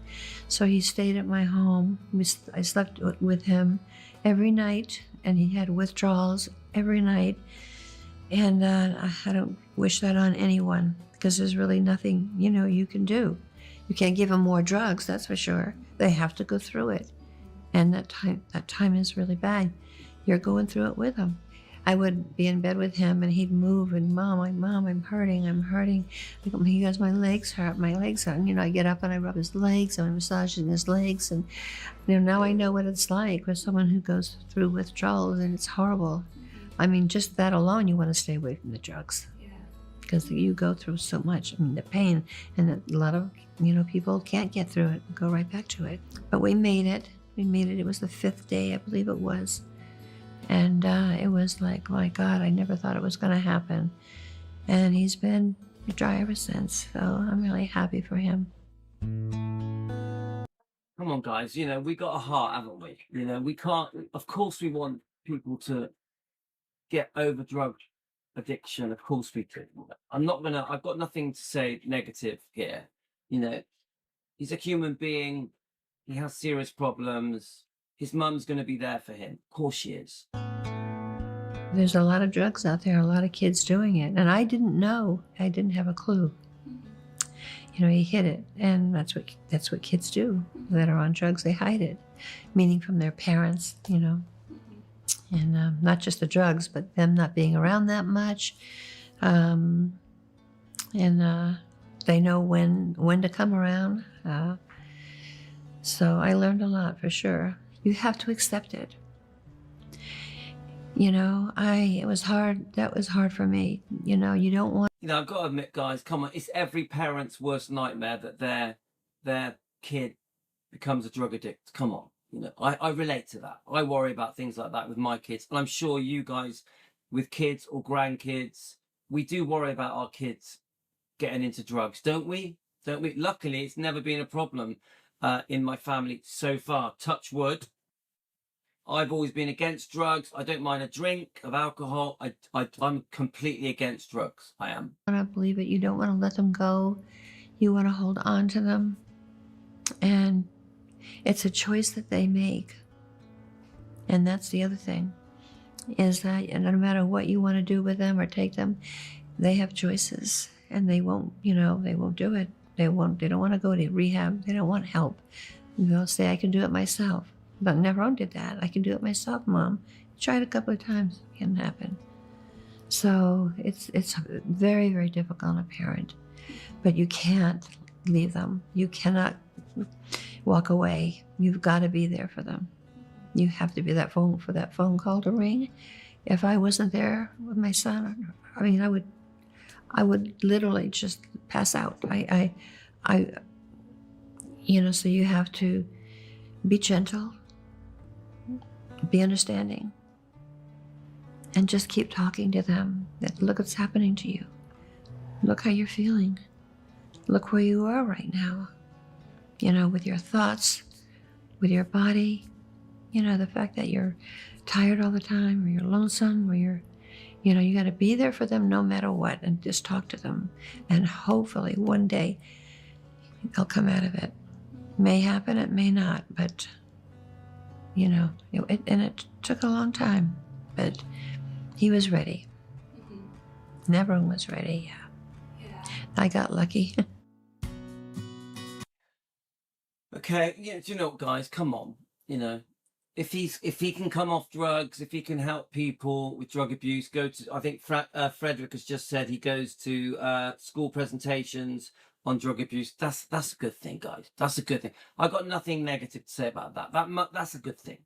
So he stayed at my home. I slept with him every night. And he had withdrawals every night. And I don't wish that on anyone because there's really nothing, you can do. You can't give them more drugs, that's for sure. They have to go through it. And that time is really bad. You're going through it with them. I would be in bed with him and he'd move and mom, I'm hurting. He goes, my legs hurt. And, you know, I get up and I rub his legs and I'm massaging his legs. And, you know, now I know what it's like for someone who goes through withdrawals, and it's horrible. I mean, just that alone, you want to stay away from the drugs. Because you go through so much. I mean, the pain, and a lot of, you know, people can't get through it and go right back to it. But we made it. It was the 5th day, I believe it was. And it was like, my God, I never thought it was going to happen. And he's been dry ever since. So I'm really happy for him. Come on, guys. You know, we got a heart, haven't we? You know, we can't, of course we want people to get over drug addiction. Of course we do. I've got nothing to say negative here. You know, he's a human being. He has serious problems. His mum's going to be there for him. Of course she is. There's a lot of drugs out there, a lot of kids doing it. And I didn't know. I didn't have a clue. You know, he hid it. And that's what kids do that are on drugs. They hide it, meaning from their parents, you know. And not just the drugs, but them not being around that much. And they know when to come around. So I learned a lot for sure. You have to accept it. You know, it was hard. That was hard for me. You know, you don't want. You know, I've got to admit, guys, come on, it's every parent's worst nightmare that their kid becomes a drug addict. Come on. You know, I relate to that. I worry about things like that with my kids. And I'm sure you guys with kids or grandkids, we do worry about our kids getting into drugs, don't we? Don't we? Luckily, it's never been a problem in my family so far. Touch wood. I've always been against drugs. I don't mind a drink of alcohol. I'm completely against drugs. I am. I don't believe it. You don't want to let them go. You want to hold on to them. And it's a choice that they make. And that's the other thing, is that no matter what you want to do with them or take them, they have choices, and they won't do it. They don't want to go to rehab. They don't want help. They'll say, I can do it myself. But Navarone did that. I can do it myself, Mom. Tried a couple of times. It didn't happen. So it's very, very difficult on a parent. But you can't leave them. You cannot walk away. You've got to be there for them. You have to be that phone call to ring. If I wasn't there with my son, I mean, I would literally just pass out. So you have to be gentle, be understanding, and just keep talking to them. That look what's happening to you. Look how you're feeling. Look where you are right now. You know, with your thoughts, with your body, you know, the fact that you're tired all the time, or you're lonesome, or you got to be there for them no matter what, and just talk to them. And hopefully one day they'll come out of it. May happen, it may not, but, you know, it took a long time, but he was ready. Mm-hmm. Navarone was ready, yeah. I got lucky. Okay, yeah, do you know what, guys? Come on, you know, if he can come off drugs, if he can help people with drug abuse, go to. I think Frederick has just said he goes to school presentations on drug abuse. That's a good thing, guys. That's a good thing. I got nothing negative to say about that. That's a good thing.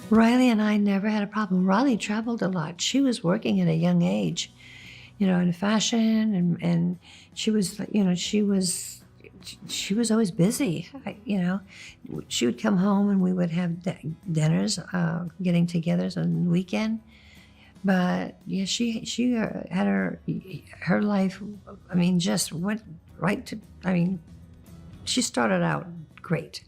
Riley and I never had a problem. Riley traveled a lot. She was working at a young age, you know, in fashion, and she was, you know, she was always busy. She would come home and we would have dinners, getting togethers on the weekend. But yeah, she had her life. I mean, just went right to. I mean, she started out great.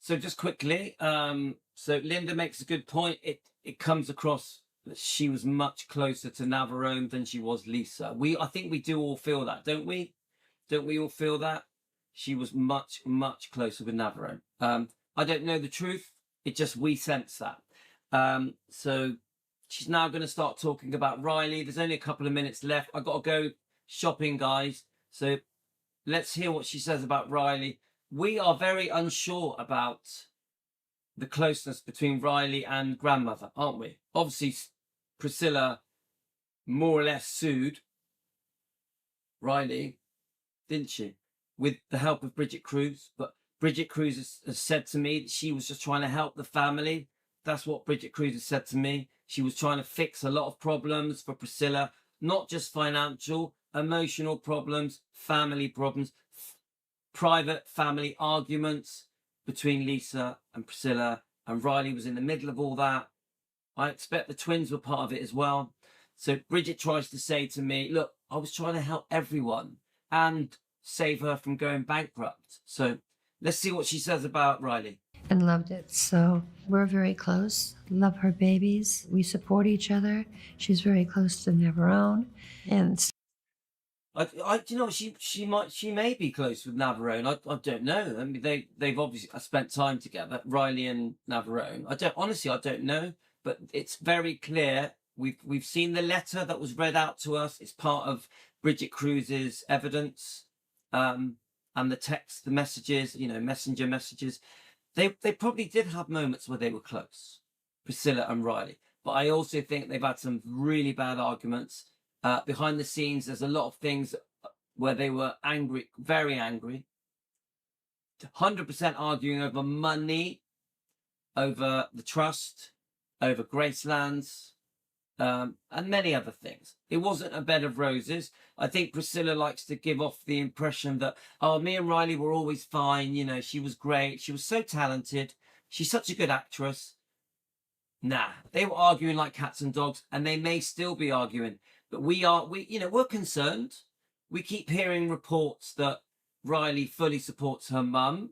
So just quickly, so Linda makes a good point. It comes across that she was much closer to Navarone than she was Lisa. I think we do all feel that, don't we? Don't we all feel that? She was much, much closer with Navarone. I don't know the truth. We sense that. So she's now going to start talking about Riley. There's only a couple of minutes left. I've got to go shopping, guys. So let's hear what she says about Riley. We are very unsure about the closeness between Riley and grandmother, aren't we? Obviously, Priscilla more or less sued Riley, didn't she? With the help of Bridget Cruz. But Bridget Cruz has said to me that she was just trying to help the family. That's what Bridget Cruz has said to me. She was trying to fix a lot of problems for Priscilla, not just financial, emotional problems, family problems, private family arguments between Lisa and Priscilla, and Riley was in the middle of all that. I expect the twins were part of it as well. So Bridget tries to say to me, look, I was trying to help everyone and save her from going bankrupt. So let's see what she says about Riley. And loved it. So we're very close. Love her babies. We support each other. She's very close to Navarone. And You know, she may be close with Navarone. I don't know. I mean, they've obviously spent time together, Riley and Navarone. I don't know, but it's very clear. We've seen the letter that was read out to us. It's part of Bridget Cruz's evidence, and the text, the messages, you know, messenger messages. They probably did have moments where they were close, Priscilla and Riley. But I also think they've had some really bad arguments. Behind the scenes, there's a lot of things where they were angry, very angry. 100% arguing over money, over the trust, over Gracelands, and many other things. It wasn't a bed of roses. I think Priscilla likes to give off the impression that, oh, me and Riley were always fine. You know, she was great. She was so talented. She's such a good actress. Nah, they were arguing like cats and dogs, and they may still be arguing. But we're concerned. We keep hearing reports that Riley fully supports her mum.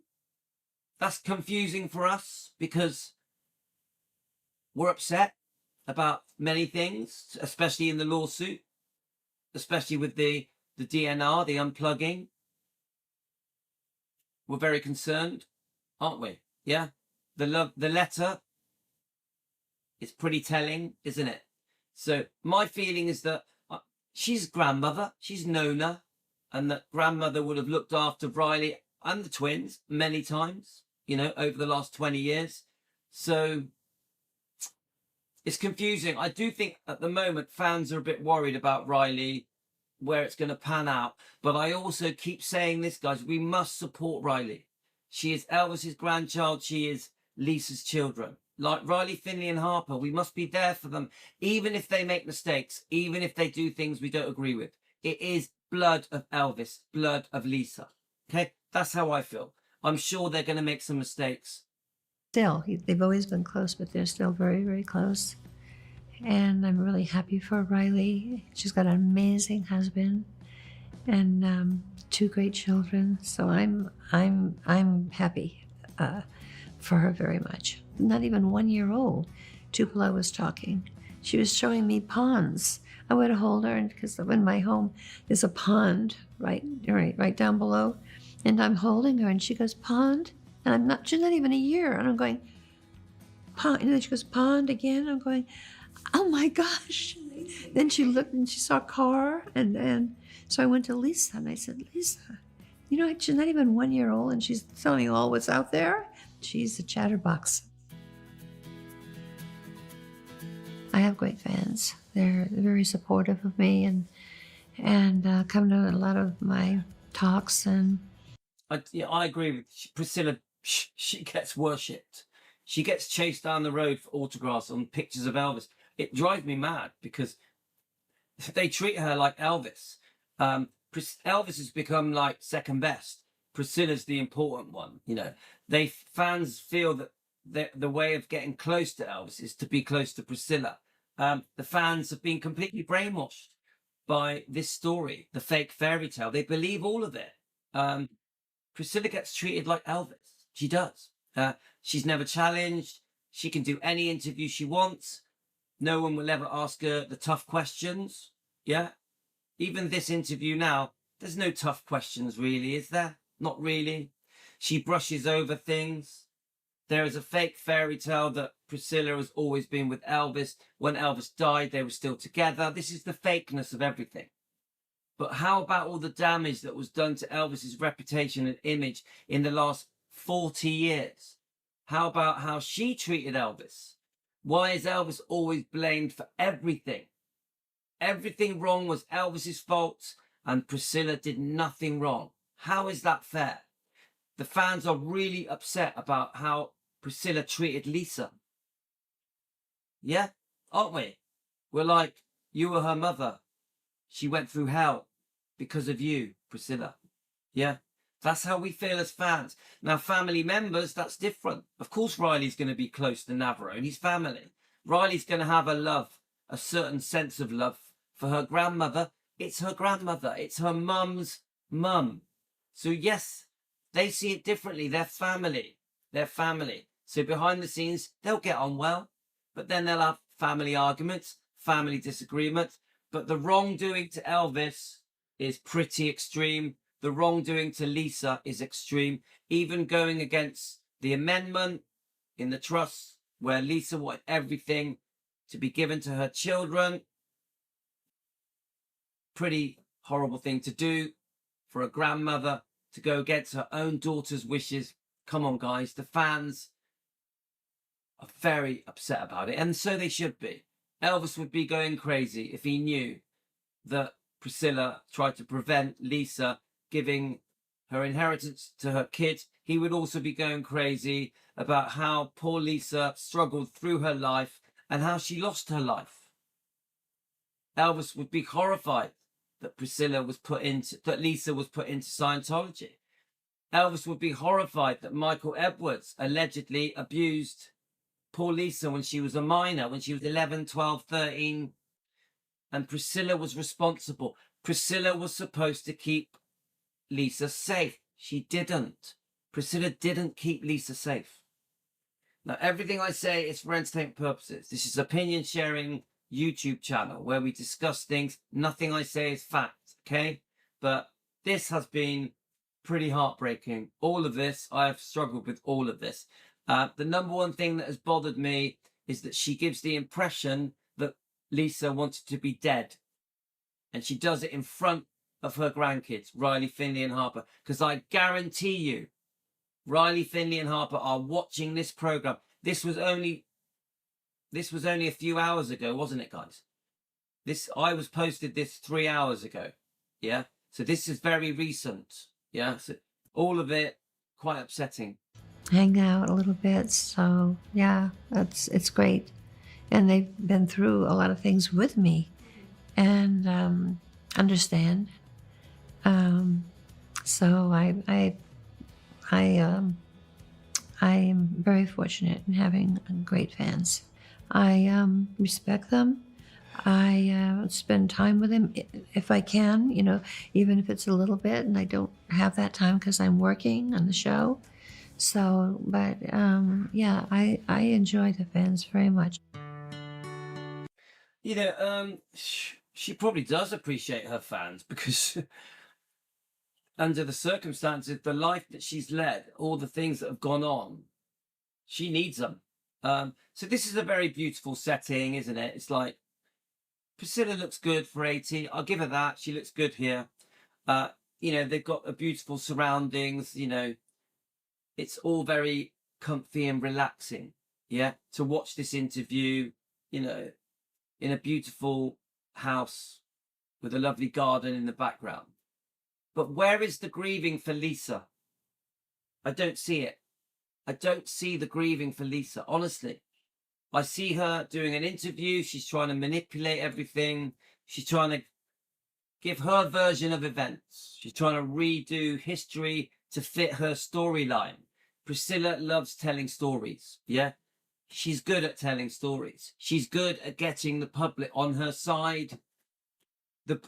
That's confusing for us because we're upset about many things, especially in the lawsuit, especially with the DNR, the unplugging. We're very concerned, aren't we? Yeah. The letter is pretty telling, isn't it? So my feeling is that she's grandmother, she's known her, and that grandmother would have looked after Riley and the twins many times, you know, over the last 20 years. So it's confusing. I do think at the moment fans are a bit worried about Riley, where it's going to pan out. But I also keep saying this, guys, we must support Riley. She is Elvis's grandchild. She is Lisa's children. Like Riley, Finley and Harper, we must be there for them, even if they make mistakes, even if they do things we don't agree with. It is blood of Elvis, blood of Lisa. Okay? That's how I feel. I'm sure they're going to make some mistakes. still, they've always been close, but they're still very, very close. And I'm really happy for Riley. She's got an amazing husband and 2 great children. So I'm happy for her very much. Not even 1 year old. Tupelo was talking. She was showing me ponds. I would hold her, because in my home there's a pond right down below, and I'm holding her, and she goes, "Pond," and she's not even a year, and I'm going, "Pond," and then she goes, "Pond" again. I'm going, "Oh my gosh!" Then she looked and she saw a car, and so I went to Lisa and I said, "Lisa, you know, she's not even 1 year old, and she's telling you all what's out there." She's a chatterbox. I have great fans. They're very supportive of me and come to a lot of my talks. And I agree with Priscilla. She gets worshipped. She gets chased down the road for autographs on pictures of Elvis. It drives me mad because they treat her like Elvis. Elvis has become like second best. Priscilla's the important one. You know, fans feel that the way of getting close to Elvis is to be close to Priscilla. The fans have been completely brainwashed by this story, the fake fairy tale. They believe all of it. Priscilla gets treated like Elvis. She does. She's never challenged. She can do any interview she wants. No one will ever ask her the tough questions. Yeah. Even this interview now, there's no tough questions really, is there? Not really. She brushes over things. There is a fake fairy tale that Priscilla has always been with Elvis. When Elvis died, they were still together. This is the fakeness of everything. But how about all the damage that was done to Elvis's reputation and image in the last 40 years? How about how she treated Elvis? Why is Elvis always blamed for everything? Everything wrong was Elvis's fault, and Priscilla did nothing wrong. How is that fair? The fans are really upset about how Priscilla treated Lisa. Yeah, aren't we? We're like, you were her mother. She went through hell because of you, Priscilla. Yeah, that's how we feel as fans. Now, family members, that's different. Of course, Riley's going to be close to Navarone. He's family. Riley's going to have a certain sense of love for her grandmother. It's her grandmother. It's her mum's mum. So yes, they see it differently. They're family. They're family. So behind the scenes, they'll get on well, but then they'll have family arguments, family disagreements. But the wrongdoing to Elvis is pretty extreme. The wrongdoing to Lisa is extreme. Even going against the amendment in the trust where Lisa wanted everything to be given to her children. Pretty horrible thing to do for a grandmother to go against her own daughter's wishes. Come on, guys. The fans are very upset about it, and so they should be. Elvis would be going crazy if he knew that Priscilla tried to prevent Lisa giving her inheritance to her kids. He would also be going crazy about how poor Lisa struggled through her life and how she lost her life. Elvis would be horrified that Lisa was put into Scientology. Elvis would be horrified that Michael Edwards allegedly abused poor Lisa when she was a minor, when she was 11, 12, 13, and Priscilla was responsible. Priscilla was supposed to keep Lisa safe. She didn't. Priscilla didn't keep Lisa safe. Now, everything I say is for entertainment purposes. This is opinion sharing YouTube channel where we discuss things. Nothing I say is fact, okay? But this has been pretty heartbreaking. All of this, I have struggled with all of this. The number one thing that has bothered me is that she gives the impression that Lisa wanted to be dead. And she does it in front of her grandkids, Riley, Finley and Harper. Because I guarantee you, Riley, Finley and Harper are watching this program. This was only a few hours ago, wasn't it, guys? I was posted this 3 hours ago. Yeah. So this is very recent. Yeah. So all of it quite upsetting. Hang out a little bit. So yeah, it's great. And they've been through a lot of things with me and understand. So I am very fortunate in having great fans. I respect them. I spend time with them if I can, even if it's a little bit, and I don't have that time because I'm working on the show. So, but yeah, I enjoy the fans very much. She probably does appreciate her fans because under the circumstances, the life that she's led, all the things that have gone on, she needs them. So this is a very beautiful setting, isn't it? It's like Priscilla looks good for 80. I'll give her that. She looks good here. They've got a beautiful surroundings. It's all very comfy and relaxing. Yeah, to watch this interview, in a beautiful house with a lovely garden in the background. But where is the grieving for Lisa? I don't see it. I don't see the grieving for Lisa, honestly. I see her doing an interview. She's trying to manipulate everything. She's trying to give her version of events. She's trying to redo history to fit her storyline. Priscilla loves telling stories, yeah? She's good at telling stories. She's good at getting the public on her side.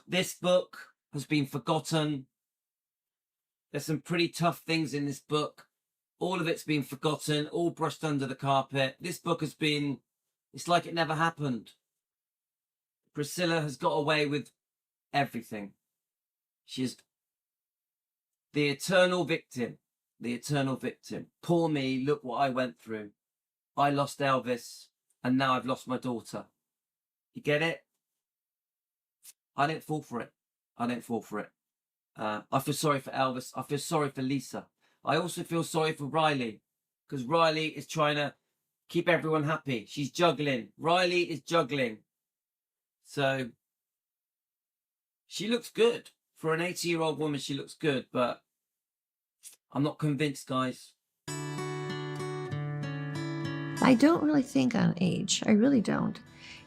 This book has been forgotten. There's some pretty tough things in this book. All of it's been forgotten, all brushed under the carpet. This book it's like it never happened. Priscilla has got away with everything. She's the eternal victim. The eternal victim. Poor me, look what I went through. I lost Elvis, and now I've lost my daughter. You get it? I didn't fall for it. I don't fall for it. I feel sorry for Elvis. I feel sorry for Lisa. I also feel sorry for Riley, because Riley is trying to keep everyone happy. She's juggling. Riley is juggling. So she looks good. For an 80-year-old woman, she looks good, but I'm not convinced, guys. I don't really think on age. I really don't.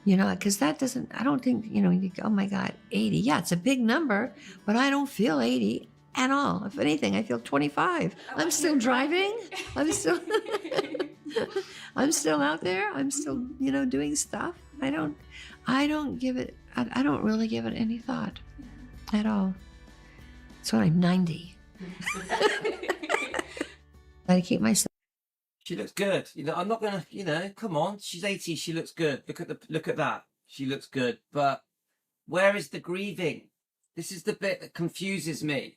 Because that doesn't, I don't think, you go, oh my God, 80. Yeah, it's a big number, but I don't feel 80 at all. If anything, I feel 25. I'm still driving. I'm still, I'm still out there. I'm still, doing stuff. I don't really give it any thought at all. So I'm 90. I keep myself. She looks good. I'm not gonna, come on. She's 80. She looks good. Look at that. She looks good. But where is the grieving? This is the bit that confuses me.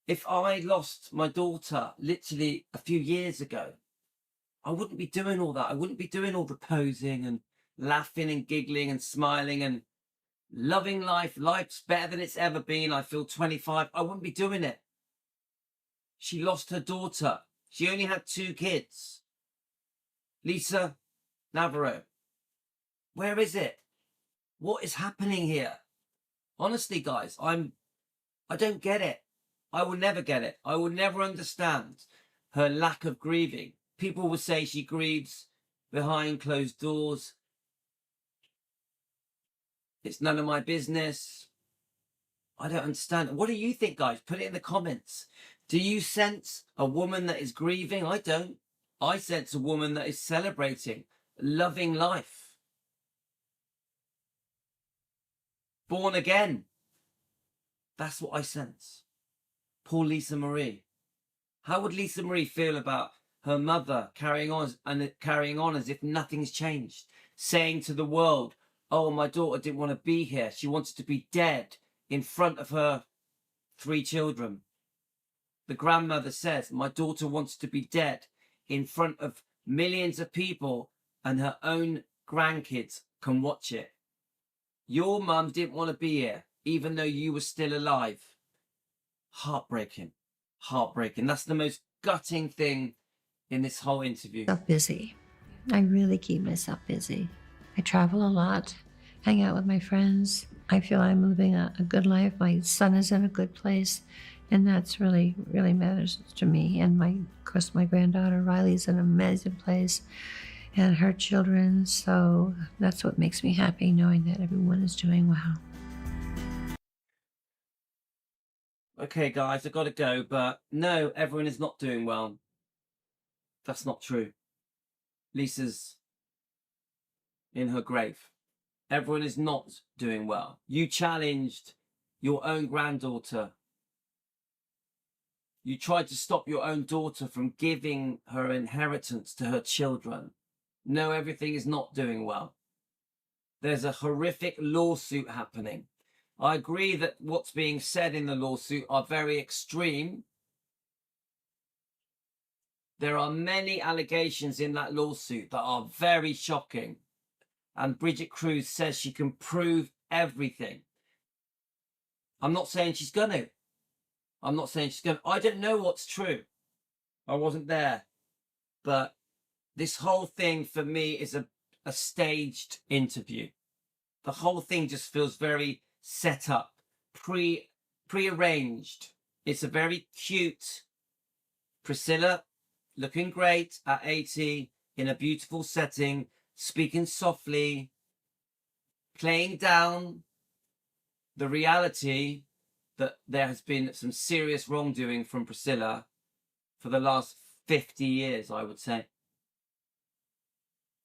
If I lost my daughter literally a few years ago, I wouldn't be doing all that. I wouldn't be doing all the posing and laughing and giggling and smiling and loving life. Life's better than it's ever been. I feel 25. I wouldn't be doing it. She lost her daughter. She only had 2 kids. Lisa, Navarone. Where is it? What is happening here? Honestly, guys, I don't get it. I will never get it. I will never understand her lack of grieving. People will say she grieves behind closed doors. It's none of my business. I don't understand. What do you think, guys? Put it in the comments. Do you sense a woman that is grieving? I don't. I sense a woman that is celebrating, loving life. Born again. That's what I sense. Poor Lisa Marie. How would Lisa Marie feel about her mother carrying on as if nothing's changed, saying to the world, oh, my daughter didn't want to be here. She wanted to be dead in front of her 3 children. The grandmother says, my daughter wants to be dead in front of millions of people and her own grandkids can watch it. Your mum didn't want to be here, even though you were still alive. Heartbreaking. Heartbreaking. That's the most gutting thing in this whole interview. Busy. I really keep myself busy. I travel a lot, hang out with my friends. I feel I'm living a good life. My son is in a good place. And that's really, really matters to me. And of course, my granddaughter Riley's in an amazing place, and her children. So that's what makes me happy, knowing that everyone is doing well. Okay, guys, I've got to go, but no, everyone is not doing well. That's not true. Lisa's in her grave. Everyone is not doing well. You challenged your own granddaughter. You tried to stop your own daughter from giving her inheritance to her children. No, everything is not doing well. There's a horrific lawsuit happening. I agree that what's being said in the lawsuit are very extreme. There are many allegations in that lawsuit that are very shocking. And Bridget Cruz says she can prove everything. I'm not saying she's going to. I'm not saying she's going to. I don't know what's true. I wasn't there. But this whole thing for me is a staged interview. The whole thing just feels very set up, prearranged. It's a very cute Priscilla, looking great at 80, in a beautiful setting, speaking softly, playing down the reality that there has been some serious wrongdoing from Priscilla for the last 50 years, I would say.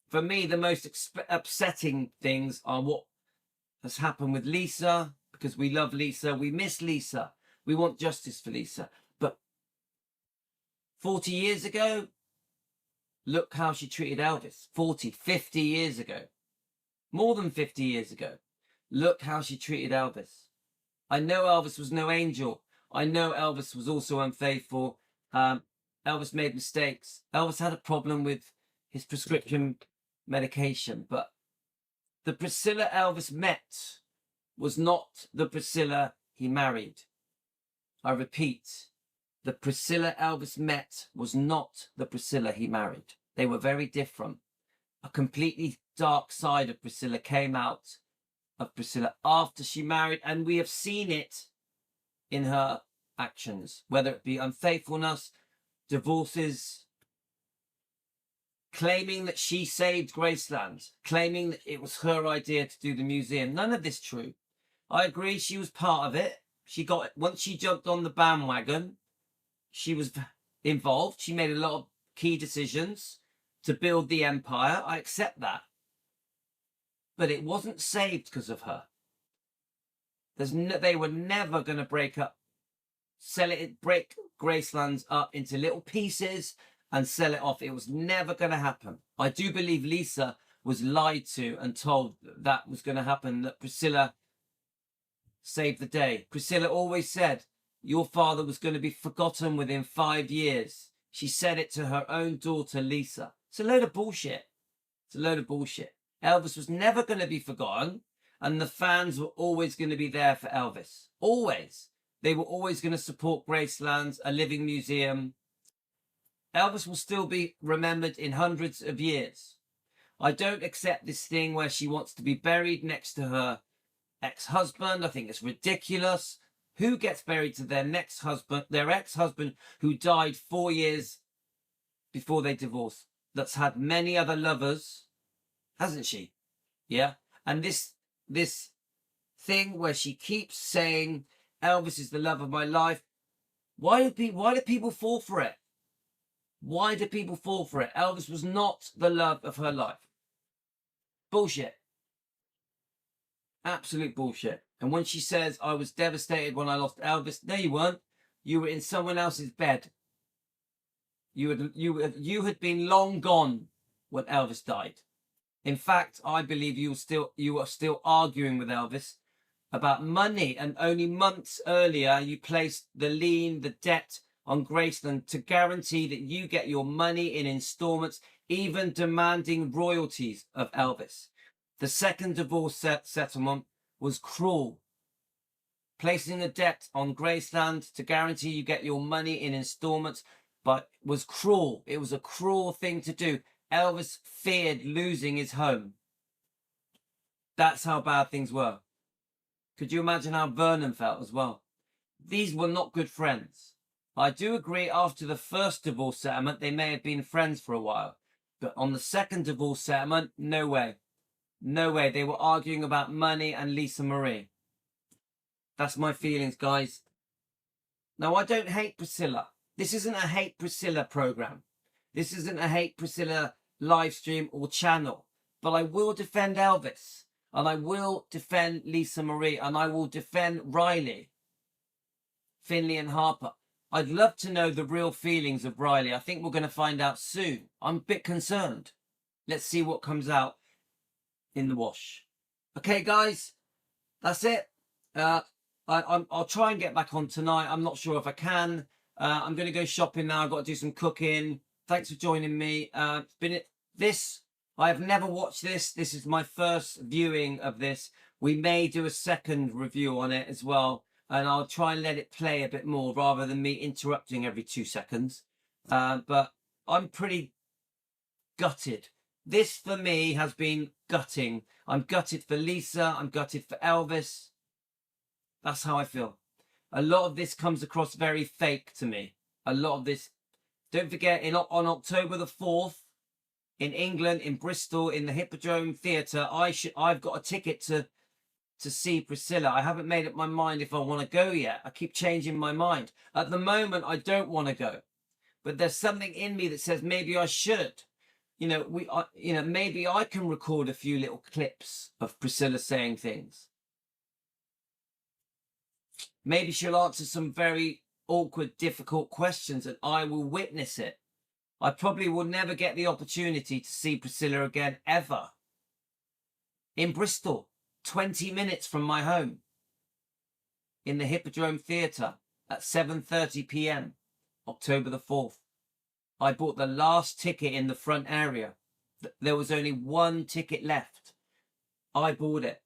For me, the most upsetting things are what has happened with Lisa, because we love Lisa, we miss Lisa, we want justice for Lisa. But 40 years ago, look how she treated Elvis. 40, 50 years ago. More than 50 years ago. Look how she treated Elvis. I know Elvis was no angel. I know Elvis was also unfaithful. Elvis made mistakes. Elvis had a problem with his prescription medication. But the Priscilla Elvis met was not the Priscilla he married. I repeat, the Priscilla Elvis met was not the Priscilla he married. They were very different. A completely dark side of Priscilla came out of Priscilla after she married, and we have seen it in her actions, whether it be unfaithfulness, divorces, claiming that she saved Graceland, claiming that it was her idea to do the museum. None of this true. I agree she was part of it. Once she jumped on the bandwagon, she was involved. She made a lot of key decisions to build the empire. I accept that. But it wasn't saved because of her. They were never going to break Graceland's up into little pieces and sell it off. It was never going to happen. I do believe Lisa was lied to and told that was going to happen, that Priscilla saved the day. Priscilla always said your father was going to be forgotten within 5 years. She said it to her own daughter, Lisa. It's a load of bullshit. It's a load of bullshit. Elvis was never going to be forgotten, and the fans were always going to be there for Elvis. Always. They were always going to support Graceland, a living museum. Elvis will still be remembered in hundreds of years. I don't accept this thing where she wants to be buried next to her ex-husband. I think it's ridiculous. Who gets buried to their ex-husband who died 4 years before they divorced, that's had many other lovers, hasn't she? Yeah. And this thing where she keeps saying Elvis is the love of my life. Why do people fall for it? Why do people fall for it? Elvis was not the love of her life. Bullshit. Absolute bullshit. And when she says, I was devastated when I lost Elvis, no, you weren't. You were in someone else's bed. You had been long gone when Elvis died. In fact, I believe you are still arguing with Elvis about money, and only months earlier you placed the debt on Graceland to guarantee that you get your money in installments, even demanding royalties of Elvis. The second divorce settlement was cruel. Placing the debt on Graceland to guarantee you get your money in installments, but was cruel. It was a cruel thing to do. Elvis feared losing his home. That's how bad things were. Could you imagine how Vernon felt as well? These were not good friends. I do agree after the first divorce settlement, they may have been friends for a while. But on the second divorce settlement, no way. No way. They were arguing about money and Lisa Marie. That's my feelings, guys. Now, I don't hate Priscilla. This isn't a hate Priscilla program. This isn't a hate Priscilla live stream or channel. But I will defend Elvis. And I will defend Lisa Marie. And I will defend Riley, Finley and Harper. I'd love to know the real feelings of Riley. I think we're going to find out soon. I'm a bit concerned. Let's see what comes out in the wash. Okay, guys, that's it. I'll try and get back on tonight. I'm not sure if I can. I'm going to go shopping now. I've got to do some cooking. Thanks for joining me. I have never watched this. This is my first viewing of this. We may do a second review on it as well. And I'll try and let it play a bit more rather than me interrupting every 2 seconds. But I'm pretty gutted. This, for me, has been gutting. I'm gutted for Lisa. I'm gutted for Elvis. That's how I feel. A lot of this comes across very fake to me. A lot of this. Don't forget, on October the 4th, in England, in Bristol, in the Hippodrome Theatre, I've got a ticket to see Priscilla. I haven't made up my mind if I want to go yet. I keep changing my mind. At the moment, I don't want to go. But there's something in me that says maybe I should. Maybe I can record a few little clips of Priscilla saying things. Maybe she'll answer some very awkward, difficult questions and I will witness it. I probably will never get the opportunity to see Priscilla again, ever. In Bristol, 20 minutes from my home. In the Hippodrome Theatre at 7:30 p.m, October the 4th. I bought the last ticket in the front area. There was only one ticket left. I bought it.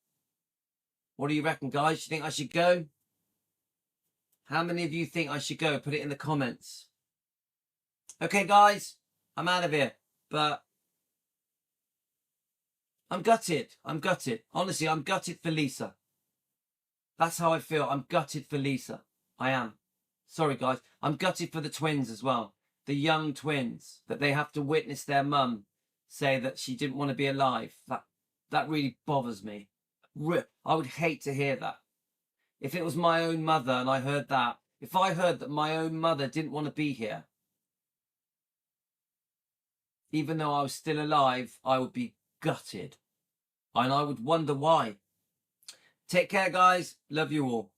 What do you reckon, guys? You think I should go? How many of you think I should go? Put it in the comments. Okay, guys, I'm out of here. But I'm gutted. I'm gutted. Honestly, I'm gutted for Lisa. That's how I feel. I'm gutted for Lisa. I am. Sorry, guys. I'm gutted for the twins as well. The young twins, that they have to witness their mum say that she didn't want to be alive. That really bothers me. I would hate to hear that. If it was my own mother and I heard that, if I heard that my own mother didn't want to be here, even though I was still alive, I would be gutted. And I would wonder why. Take care, guys. Love you all.